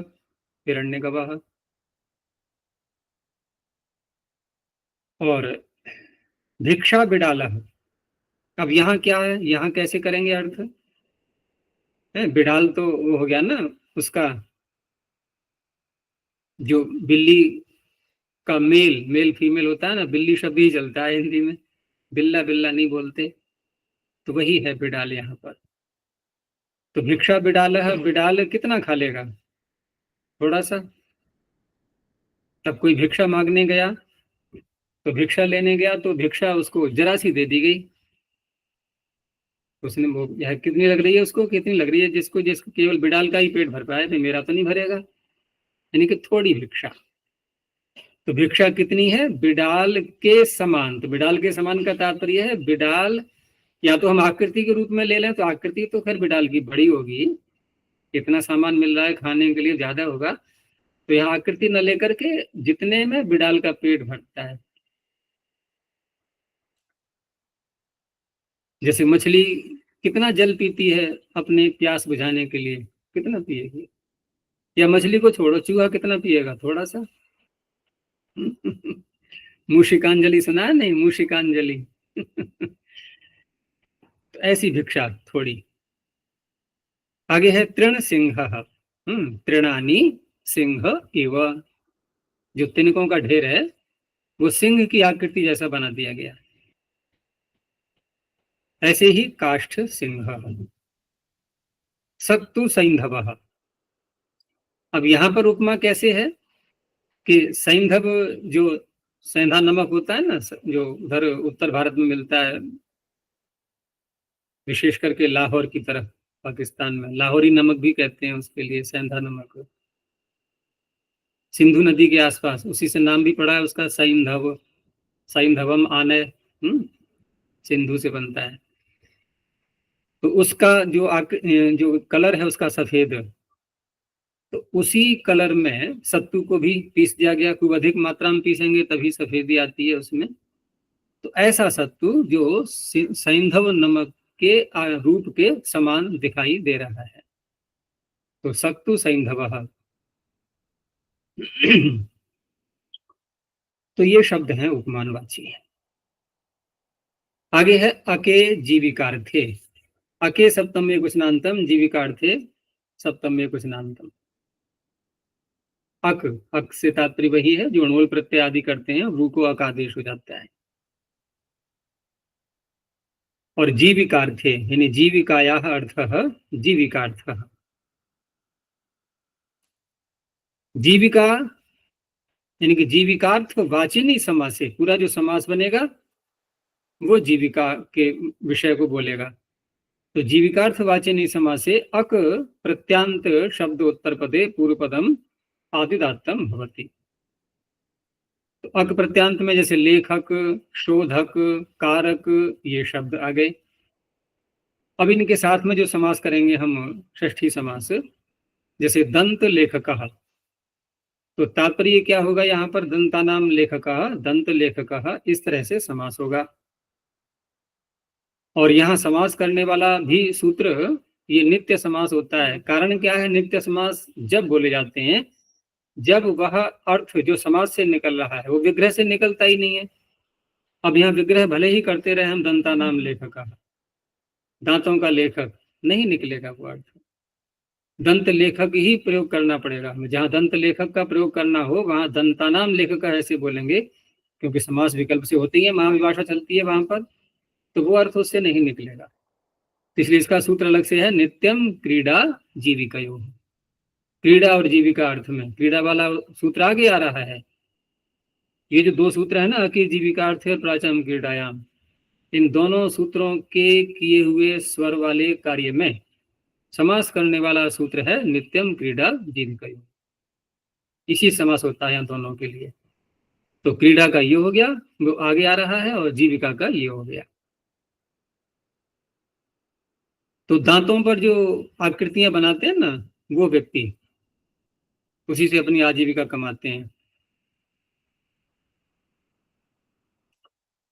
हिरण्य गवह। और भिक्षा बिडालः, अब यहाँ क्या है? यहाँ कैसे करेंगे अर्थ? बिडाल तो वो हो गया ना, उसका जो बिल्ली का मेल फीमेल होता है ना, बिल्ली शब्द ही चलता है हिंदी में, बिल्ला बिल्ला नहीं बोलते, तो वही है बिडाल यहाँ पर। तो भिक्षा बिडालः, बिडाल कितना खा लेगा? थोड़ा सा। तब कोई भिक्षा मांगने गया तो भिक्षा लेने गया तो भिक्षा उसको जरा सी दे दी गई। उसने वो यह कितनी लग रही है उसको? कितनी लग रही है? जिसको केवल बिडाल का ही पेट भर पाए, तो मेरा तो नहीं भरेगा, यानी कि थोड़ी भिक्षा। तो भिक्षा कितनी है? बिडाल के समान। तो बिडाल के समान का तात्पर्य है बिडाल, या तो हम आकृति के रूप में ले लें तो आकृति तो खैर बिडाल की बड़ी होगी, इतना सामान मिल रहा है खाने के लिए, ज्यादा होगा। तो यहाँ आकृति न लेकर के जितने में बिडाल का पेट भरता है। जैसे मछली कितना जल पीती है अपने प्यास बुझाने के लिए? कितना पिएगी? या मछली को छोड़ो, चूहा कितना पिएगा? थोड़ा सा। मूषिकांजलि सुना है? नहीं, मूषिकांजलि। तो ऐसी भिक्षा थोड़ी। आगे है तृण सिंह, तृणानी सिंह एव, जो तिनकों का ढेर है वो सिंह की आकृति जैसा बना दिया गया। ऐसे ही काष्ठ सिंह, सत्तु सैंधव। अब यहाँ पर उपमा कैसे है कि सैंधव, जो सेंधा नमक होता है ना, जो उधर उत्तर भारत में मिलता है, विशेष करके लाहौर की तरफ, पाकिस्तान में लाहौरी नमक भी कहते हैं उसके लिए, सेंधा नमक। सिंधु नदी के आसपास, उसी से नाम भी पड़ा है उसका, सैंधव, सैंधवम आनय, सिंधु से बनता है। तो उसका जो कलर है उसका सफेद, तो उसी कलर में सत्तू को भी पीस दिया गया। खूब अधिक मात्रा में पीसेंगे तभी सफेदी आती है उसमें। तो ऐसा सत्तू जो सैंधव नमक के रूप के समान दिखाई दे रहा है, तो सत्तु सैंधव। तो ये शब्द हैं उपमानवाची। आगे है अके जीविकार्थे। अके सप्तम एकवचनांतम, जीविकार्थे सप्तम एकवचनांतम। अक से तात्पर्य वही है जो अणुल प्रत्यय आदि करते हैं, रू को अक आदेश हो जाता है। और जीविकार्थे यानी जीविकायाः अर्थः जीविकार्थः। जीविका यानी कि जीविकार्थ वाचिनी समास से पूरा जो समास बनेगा वो जीविका के विषय को बोलेगा। तो जीविकार्थ वाचिनी समास से अक प्रत्यांत शब्द उत्तर पदे पूर्व पदम आदिदात्तम भवति। तो अक प्रत्यांत में जैसे लेखक, शोधक, कारक, ये शब्द आ गए। अब इनके साथ में जो समास करेंगे हम षष्ठी समास, जैसे दंत लेखकः, तो तात्पर्य क्या होगा यहाँ पर? दंतानाम लेखकः, दंत लेखकः, इस तरह से समास होगा। और यहाँ समास करने वाला भी सूत्र ये नित्य समास होता है। कारण क्या है? नित्य समास जब बोले जाते हैं जब वह अर्थ जो समास से निकल रहा है वो विग्रह से निकलता ही नहीं है। अब यहाँ विग्रह भले ही करते रहे हम, दंतानाम लेखकः, दांतों का लेखक, नहीं निकलेगा वो अर्थ। दंत लेखक ही प्रयोग करना पड़ेगा हमें। जहाँ दंत लेखक का प्रयोग करना हो वहां दंतानाम लेखक ऐसे बोलेंगे, क्योंकि समास विकल्प से होती है, महाविभाषा चलती है वहां पर। तो वो अर्थ उससे नहीं निकलेगा। इसलिए इसका सूत्र अलग से है, नित्यम क्रीड़ा जीविकयोः। क्रीड़ा और जीविका अर्थ में क्रीड़ा वाला सूत्र आगे आ रहा है। ये जो दो सूत्र है ना, अकी जीविका अर्थ और प्राचम क्रीडायाम, इन दोनों सूत्रों के किए हुए स्वर वाले कार्य में समास करने वाला सूत्र है नित्यम क्रीड़ा जीविकयोः। इसी समास होता है यहाँ दोनों के लिए। तो क्रीड़ा का ये हो गया, वो आगे आ रहा है, और जीविका का ये हो गया। तो दांतों पर जो आकृतियां बनाते हैं ना, वो व्यक्ति उसी से अपनी आजीविका कमाते हैं।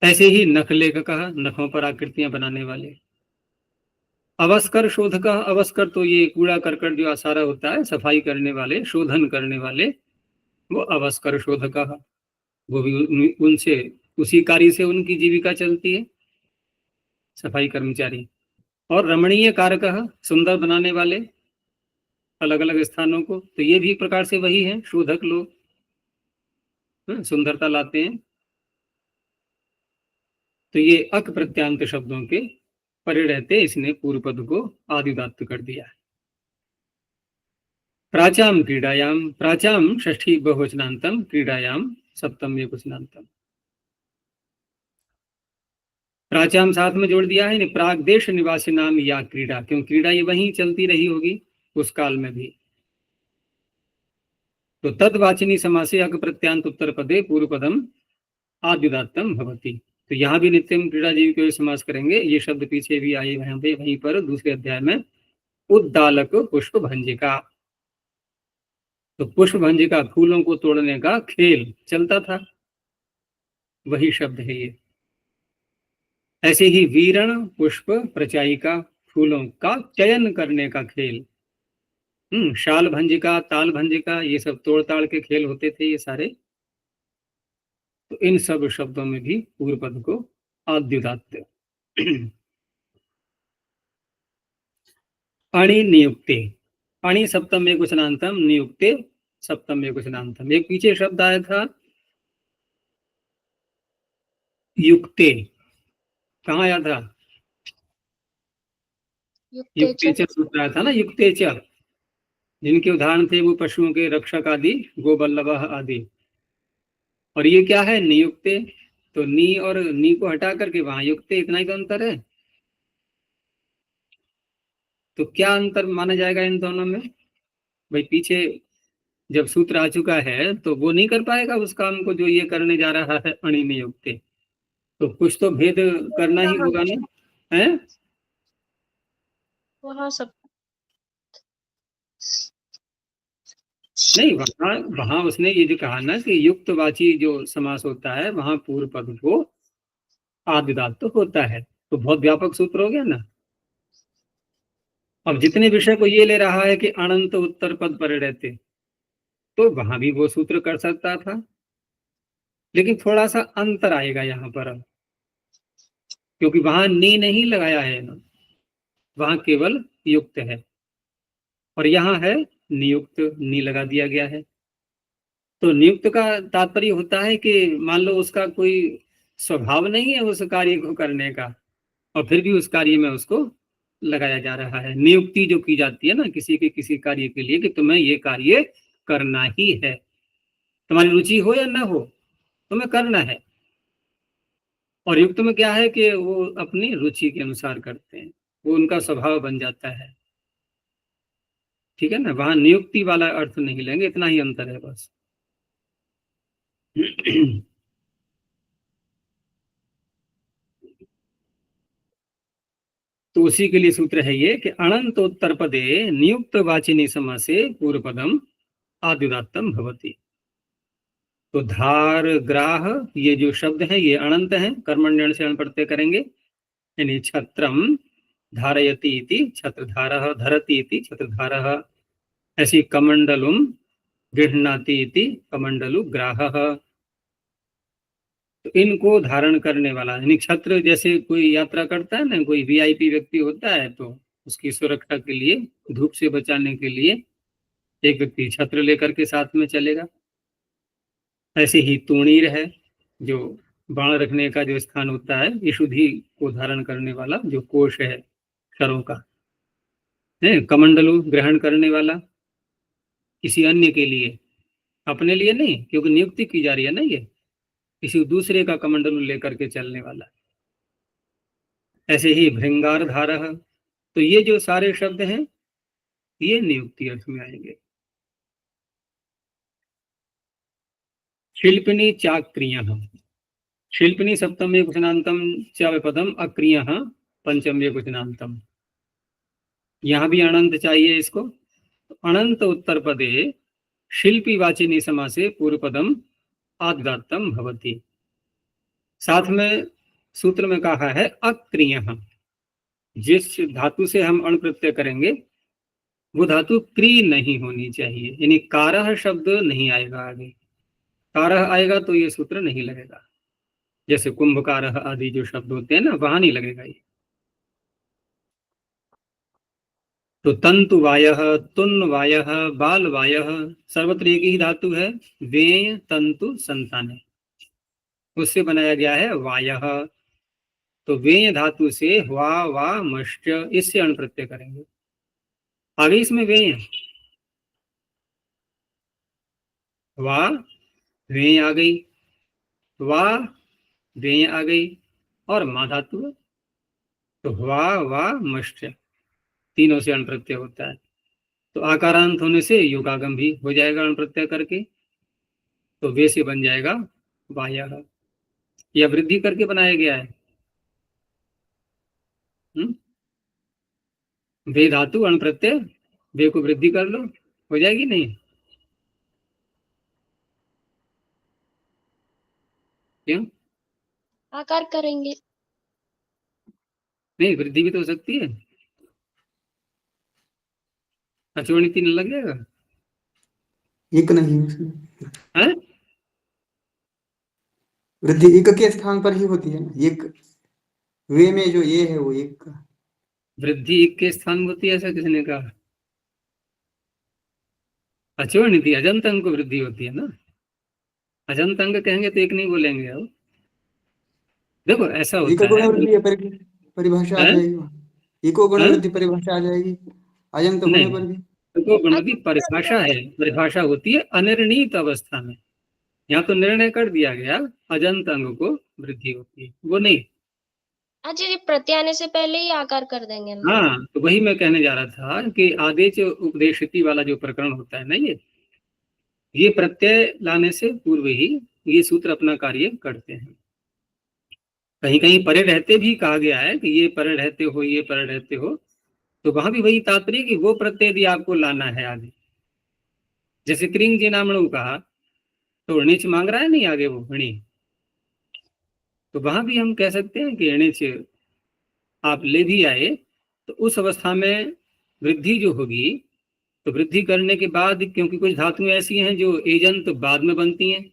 ऐसे ही नख लेखकः, नखों पर आकृतियां बनाने वाले। अवस्कर शोधकः, अवस्कर तो ये कूड़ा करकट जो सारा होता है, सफाई करने वाले, शोधन करने वाले, वो अवस्कर शोधकः। वो भी उनसे, उसी कार्य से उनकी जीविका चलती है, सफाई कर्मचारी। और रमणीय कारकः, सुंदर बनाने वाले अलग अलग स्थानों को, तो ये भी एक प्रकार से वही है, शोधक लोग, सुंदरता लाते हैं। तो ये अक प्रत्यांत शब्दों के परे रहते इसने पूर्व पद को आदिदात्त कर दिया है। प्राचाम क्रीडायाम, प्राचाम षष्ठी बहुवचनांतम, क्रीडायाम सप्तम एकवचनांतम। प्राचाम साथ में जोड़ दिया है, प्राग देश निवासी नाम या क्रीड़ा, क्यों क्रीड़ा ये वहीं चलती रही होगी उस काल में भी। तो तद्वाचिनी समासे अक प्रत्यांत उत्तर पदे पूर्व पदम आद्युदात्तम भवति। तो यहाँ भी नित्यम क्रीड़ा जीवी को समास करेंगे। ये शब्द पीछे भी आए हैं, वहीं पर दूसरे अध्याय में, उद्दालक पुष्प भंजिका। तो पुष्प भंजिका, फूलों को तोड़ने का खेल चलता था, वही शब्द है ये। ऐसे ही वीरण पुष्प प्रचायिका, फूलों का चयन करने का खेल। शाल भंजिका, ताल भंजिका, ये सब तोड़ ताड़ के खेल होते थे ये सारे। तो इन सब शब्दों में भी पूर्व पद को आद्युदात्त। अणि नियुक्ते, अणि सप्तम एकवचनांतम, नियुक्ते सप्तम एकवचनांतम। एक पीछे शब्द आया था युक्ते, कहाँ आया था? युक्तेच सूत्र आया था ना, युक्तेच, जिनके उदाहरण थे वो पशुओं के रक्षक आदि, गोबल्लभ आदि। और ये क्या है? नियुक्ते। तो नी और नी को हटा करके वहां युक्ते, इतना ही तो अंतर है। तो क्या अंतर माना जाएगा इन दोनों में? भाई पीछे जब सूत्र आ चुका है तो वो नहीं कर पाएगा उस काम को जो ये करने जा रहा है अणि नियुक्ते। तो कुछ तो भेद करना ही होगा ना, है? वहाँ सब नहीं, वहां उसने ये जो कहा ना कि युक्तवाची जो समास होता है, वहां पूर्व पद को आदिदात्त होता है। तो बहुत व्यापक सूत्र हो गया ना। अब जितने विषय को ये ले रहा है कि अनंत उत्तर पद पर रहते, तो वहां भी वो सूत्र कर सकता था, लेकिन थोड़ा सा अंतर आएगा यहाँ पर अब, क्योंकि वहां नी नहीं लगाया है ना, वहां केवल युक्त है, और यहाँ है नियुक्त, नी लगा दिया गया है। तो नियुक्त का तात्पर्य होता है कि मान लो उसका कोई स्वभाव नहीं है उस कार्य को करने का, और फिर भी उस कार्य में उसको लगाया जा रहा है। नियुक्ति जो की जाती है ना किसी के किसी कार्य के लिए, कि तुम्हें ये कार्य करना ही है, तुम्हारी रुचि हो या ना हो, तुम्हें करना है। और युक्त में क्या है कि वो अपनी रुचि के अनुसार करते हैं, वो उनका स्वभाव बन जाता है। ठीक है ना, वहां नियुक्ति वाला अर्थ नहीं लेंगे, इतना ही अंतर है बस। तो उसी के लिए सूत्र है ये कि अनंतोत्तर पदे नियुक्त वाचिनी समासे पूर्व पदम आद्युदात्तम भवति। तो धार ग्राह ये जो शब्द है ये अनंत है, कर्मण्यण से अणप्रत्यय करेंगे। यानी छत्रम धारयति इति छत्रधारः, धरति इति छत्रधारः। ऐसी कमंडलुम गृह्णाति इति कमंडलु ग्राहः। तो इनको धारण करने वाला, यानी छत्र, जैसे कोई यात्रा करता है ना, कोई वीआईपी व्यक्ति होता है, तो उसकी सुरक्षा के लिए, धूप से बचाने के लिए एक व्यक्ति छत्र लेकर के साथ में चलेगा। ऐसे ही तूणीर है, जो बाण रखने का जो स्थान होता है, विशुद्धि को धारण करने वाला जो कोश है क्षरों का, है कमंडलु ग्रहण करने वाला, किसी अन्य के लिए, अपने लिए नहीं, क्योंकि नियुक्ति की जा रही है ना, ये किसी दूसरे का कमंडलु लेकर के चलने वाला। ऐसे ही भृंगार धारः, तो ये जो सारे शब्द हैं ये नियुक्ति अर्थ में आएंगे। शिल्पिनी चाक्रियः, शिल्पिनी सप्तम एकवचनांतम च पदम अक्रियः पंचम एकवचनांतम, यहाँ भी अनंत चाहिए इसको। अनंत उत्तर पदे शिल्पी वाचिनी समासे पूर्व पदम आद्गातम भवति। साथ में सूत्र में कहा है अक्रियः, जिस धातु से हम अण प्रत्यय करेंगे वो धातु क्री नहीं होनी चाहिए, यानी कारह शब्द नहीं आएगा आगे। कारह आएगा तो ये सूत्र नहीं लगेगा, जैसे कुंभकारह आदि जो शब्द होते हैं ना, वहां नहीं लगेगा ये। तो तंतु वायः, तुन वायः, बाल वायः, सर्वत्र एक ही धातु है, वेय तंतु संताने, उससे बनाया गया है वायः। तो वेय धातु से वा वा मश्च, इससे अण प्रत्यय करेंगे। आगे इसमें वेय, वा वेय आ गई, वा वेय आ गई, और मा धातु है, तो वा वा मश्च तीनों से अण प्रत्यय होता है। तो आकारांत होने से युगागम भी हो जाएगा अण प्रत्यय करके, तो वे से बन जाएगा वायः। यह वृद्धि करके बनाया गया है। वे धातु अण प्रत्यय, वे को वृद्धि कर लो, हो जाएगी नहीं? क्यों आकार करेंगे। नहीं, वृद्धि भी तो हो सकती है। अचवनी तीन लग जाएगा, एक नहीं उसमें, है? वृद्धि एक के स्थान पर ही होती है ना, एक वे में जो ये है वो एक का। वृद्धि एक के स्थान में होती है ऐसा किसने कहा? अचवनी थी, अजंत अंग को वृद्धि होती है ना, अजंत अंग कहेंगे तो एक नहीं बोलेंगे। अब देखो ऐसा एक होता गुण है, वृद्धि है, परिभाषा आ है? जाएगी वहाँ। एको गुण है? वृद्धि परिभाषा आ जाएगी, अजंत होने नहीं, पर भी। तो गुण की परिभाषा है, परिभाषा होती है अनिर्णीत अवस्था में। यहाँ तो निर्णय कर दिया गया अजंत अंग को वृद्धि होती है, वो नहीं। अच्छा जी, प्रत्यय आने से पहले ही आकार कर देंगे ना? हाँ, तो वही मैं कहने जा रहा था कि आदेश उपदेशति वाला जो प्रकरण होता है ना, ये प्रत्यय लाने से पूर्व ही ये सूत्र अपना कार्य करते हैं। कहीं कहीं परे रहते भी कहा गया है कि ये परे रहते हो, ये परे रहते हो, तो वहां भी वही तात्पर्य कि वो प्रत्यय यदि आपको लाना है आगे, जैसे क्रिंग जी नामणु कहा तो णिच मांग रहा है नहीं आगे वो णी, तो वहां भी हम कह सकते हैं कि णिच आप ले भी आए तो उस अवस्था में वृद्धि जो होगी, तो वृद्धि करने के बाद, क्योंकि कुछ धातुएं ऐसी हैं जो एजंत बाद में बनती हैं,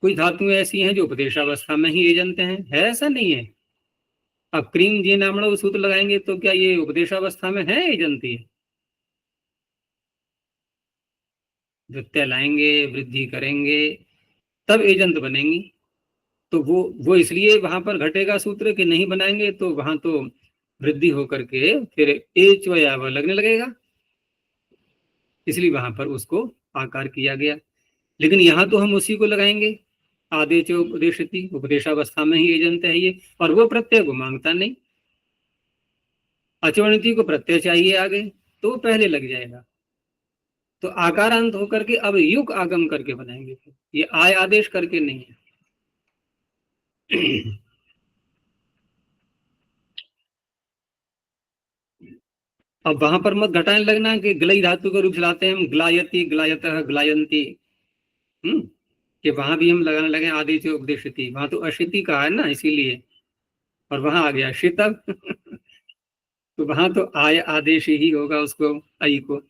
कुछ धातुएं ऐसी हैं जो उपदेशावस्था में ही एजंत हैं, है ऐसा नहीं है। अब क्रीम जी नामणो सूत्र लगाएंगे तो क्या ये उपदेशावस्था में है एजंती? वृत्य लाएंगे, वृद्धि करेंगे, तब एजंत बनेंगी। तो वो इसलिए वहां पर घटेगा सूत्र कि नहीं बनाएंगे तो वहां तो वृद्धि होकर के फिर एच व या व लगने लगेगा, इसलिए वहां पर उसको आकार किया गया। लेकिन यहाँ तो हम उसी को लगाएंगे, आदेश उपदेशति, उपदेशावस्था में ही एजंत है ये, और वो प्रत्यय को मांगता नहीं। अचवणिति को प्रत्यय चाहिए आगे, तो पहले लग जाएगा। तो आकारांत होकर के अब युग आगम करके बनाएंगे, ये आय आदेश करके नहीं है। अब वहां पर मत घटाने लगना कि ग्लई धातु का रूप चलाते हैं हम, ग्लायति ग्लायतः ग्लायंती, कि वहां भी हम लगाने लगे आदेश उपदेशति, वहां तो अशिति का है ना इसीलिए, और वहां आ गया शितक। तो वहां तो आय आदेश ही होगा उसको, आई को।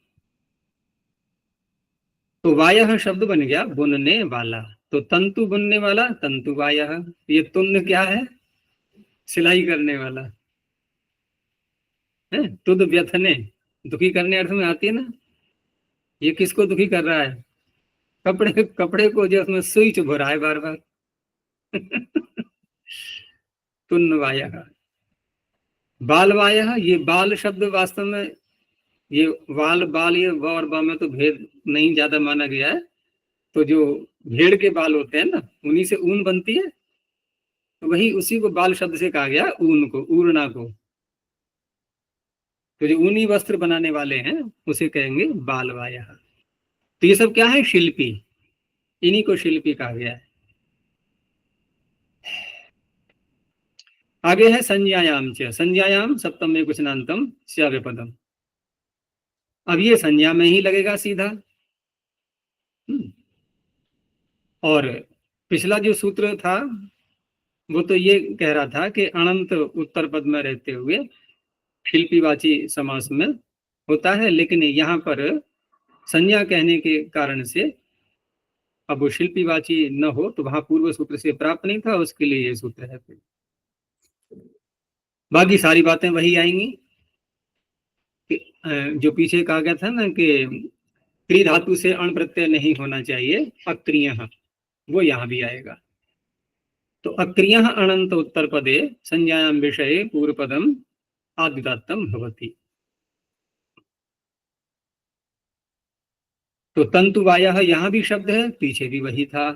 तो वायः शब्द बन गया बुनने वाला, तो तंतु बुनने वाला तंतु वायः। ये तुन्न क्या है? सिलाई करने वाला है, तुद व्यथने, दुखी करने अर्थ में आती है ना। ये किसको दुखी कर रहा है? कपड़े, कपड़े को जो उसमें सुई चुभ रहा है बार बार, तुन्नवायः। बालवायः, ये बाल शब्द वास्तव में ये वाल बाल, ये व और ब में तो भेद नहीं ज्यादा माना गया है। तो जो भेड़ के बाल होते हैं ना, उन्हीं से ऊन बनती है, तो वही उसी को बाल शब्द से कहा गया, ऊन को, ऊर्णा को। तो जो ऊनी वस्त्र बनाने वाले हैं उसे कहेंगे बालवायः। तो ये सब क्या है? शिल्पी, इन्हीं को शिल्पी कहा गया है। आगे है संज्ञायाम च, संज्ञायाम सप्तम एक वचनांतम स्याव्यपदम। अब ये संज्ञा में ही लगेगा सीधा। और पिछला जो सूत्र था वो तो ये कह रहा था कि अनंत उत्तर पद में रहते हुए शिल्पीवाची समास में होता है, लेकिन यहाँ पर संज्ञा कहने के कारण से अब वो शिल्पीवाची न हो, तो वहां पूर्व सूत्र से प्राप्त नहीं था, उसके लिए ये सूत्र है। फिर बाकी सारी बातें वही आएंगी कि जो पीछे कहा गया था ना कि क्री धातु से अण प्रत्यय नहीं होना चाहिए, अक्रिय, वो यहाँ भी आएगा। तो अक्रिय अनंत उत्तर पदे संज्ञायाम विषये पूर्व पदम आद्युदात्तम भवति। तो तंतुवायः यहाँ भी शब्द है, पीछे भी वही था,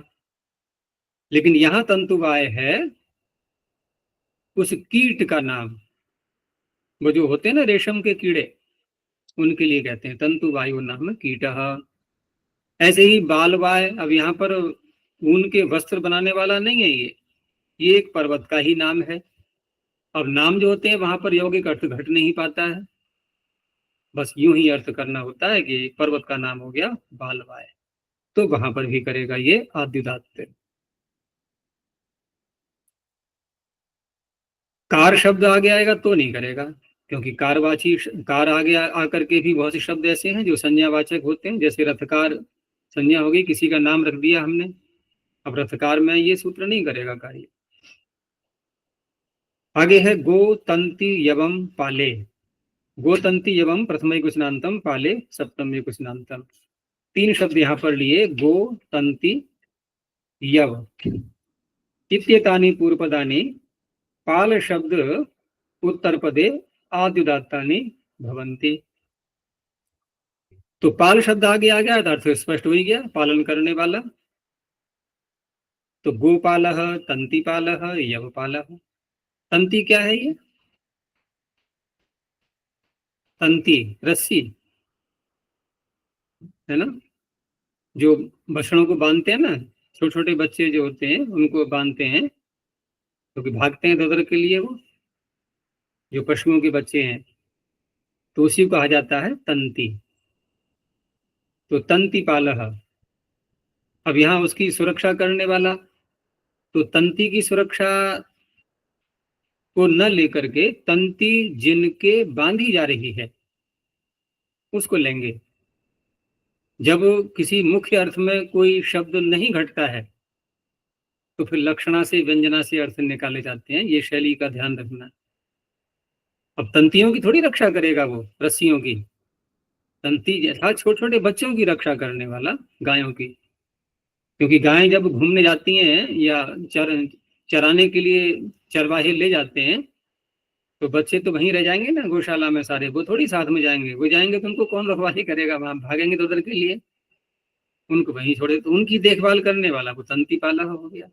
लेकिन यहाँ तंतुवाय है उस कीट का नाम। वो जो होते हैं ना रेशम के कीड़े, उनके लिए कहते हैं तंतुवायु नाम कीटः। ऐसे ही बालवाय, अब यहाँ पर ऊन के वस्त्र बनाने वाला नहीं है ये एक पर्वत का ही नाम है। अब नाम जो होते हैं वहां पर यौगिक अर्थ घट नहीं पाता है, बस यूं ही अर्थ करना होता है कि पर्वत का नाम हो गया बालवाय, तो वहां पर भी करेगा ये आद्युदात्त। कार शब्द आगे आएगा तो नहीं करेगा, क्योंकि कारवाची कार आगे आकर के भी बहुत से शब्द ऐसे हैं जो संज्ञावाचक होते हैं। जैसे रथकार संज्ञा हो गई, किसी का नाम रख दिया हमने, अब रथकार में ये सूत्र नहीं करेगा कार्य। आगे है गो तंति यवम पाले। गो तंति यवम प्रथम कुशनांतम, पाले सप्तम कुशनांतम। तीन शब्द यहाँ पर लिए, गो तंति यव इत्येतानि पूर्वपदानि पाल शब्द उत्तर पदे आद्युदात्तानि भवन्ति। तो पाल शब्द आगे आ गया, अर्थ स्पष्ट हो ही गया, पालन करने वाला। तो गोपालः, तंतिपालः, यवपालः। तंति क्या है? ये तंति रस्सी है ना, जो बछड़ों को बांधते हैं ना, छोटे छोटे बच्चे जो होते हैं उनको बांधते हैं क्योंकि भागते हैं दौड़ के लिए, वो जो पशुओं के बच्चे हैं, तो उसी को कहा जाता है तंति। तो तंति पालः, अब यहाँ उसकी सुरक्षा करने वाला। तो तंति की सुरक्षा को न लेकर के तंति जिनके बांधी जा रही है उसको लेंगे। जब किसी मुख्य अर्थ में कोई शब्द नहीं घटता है तो फिर लक्षणा से व्यंजना से अर्थ निकाले जाते हैं, ये शैली का ध्यान रखना। अब तंतियों की थोड़ी रक्षा करेगा वो, रस्सियों की। तंती जैसा छोटे छोटे बच्चों की रक्षा करने वाला, गायों की, क्योंकि गायें जब घूमने जाती हैं या चराने के लिए चरवाहे ले जाते हैं तो बच्चे तो वहीं रह जाएंगे ना गौशाला में सारे, वो थोड़ी साथ में जाएंगे। वो जाएंगे तो उनको कौन रखवाली करेगा, वहां भागेंगे तो उधर के लिए, उनको वहीं छोड़े। तो उनकी देखभाल करने वाला वो तंती पाला हो गया।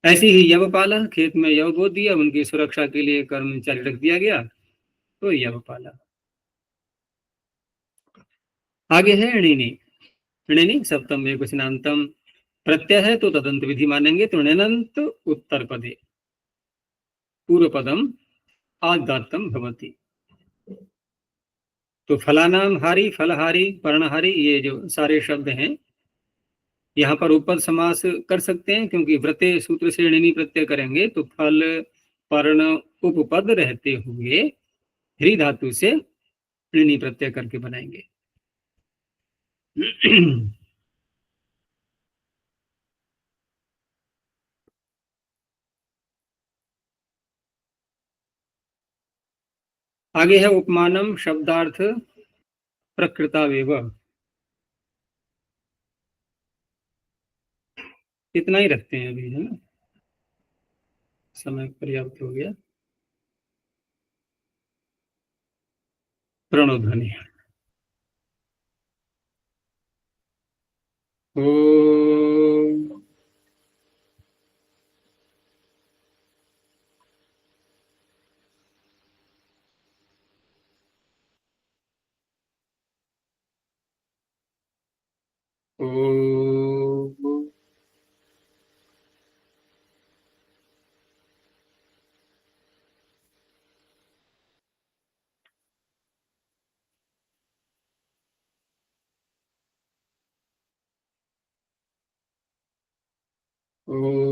ऐसे ही यवपाला, खेत में यव बो दिया, उनकी सुरक्षा के लिए कर्मचारी रख दिया गया, तो यवपाला। आगे है ऋणी। ऋणी सप्तम एक वचनांतम, प्रत्यय है तो तदंत विधि मानेंगे। तो ऋणंत उत्तर पदे पूर्व पदम आदात्तम भवति। तो फलानाम हारी, फलहारी, पर्णहारी, ये जो सारे शब्द हैं यहाँ पर उपपद समास कर सकते हैं, क्योंकि व्रते सूत्र से ऋणी प्रत्यय करेंगे तो फल पर्ण उपपद रहते हुए ह्री धातु से ऋणी प्रत्यय करके बनाएंगे। आगे है उपमानम शब्दार्थ प्रकृतावेव। इतना ही रखते हैं अभी, है ना, समय पर्याप्त हो गया। प्रणव ध्वनि। ओ ओ ओ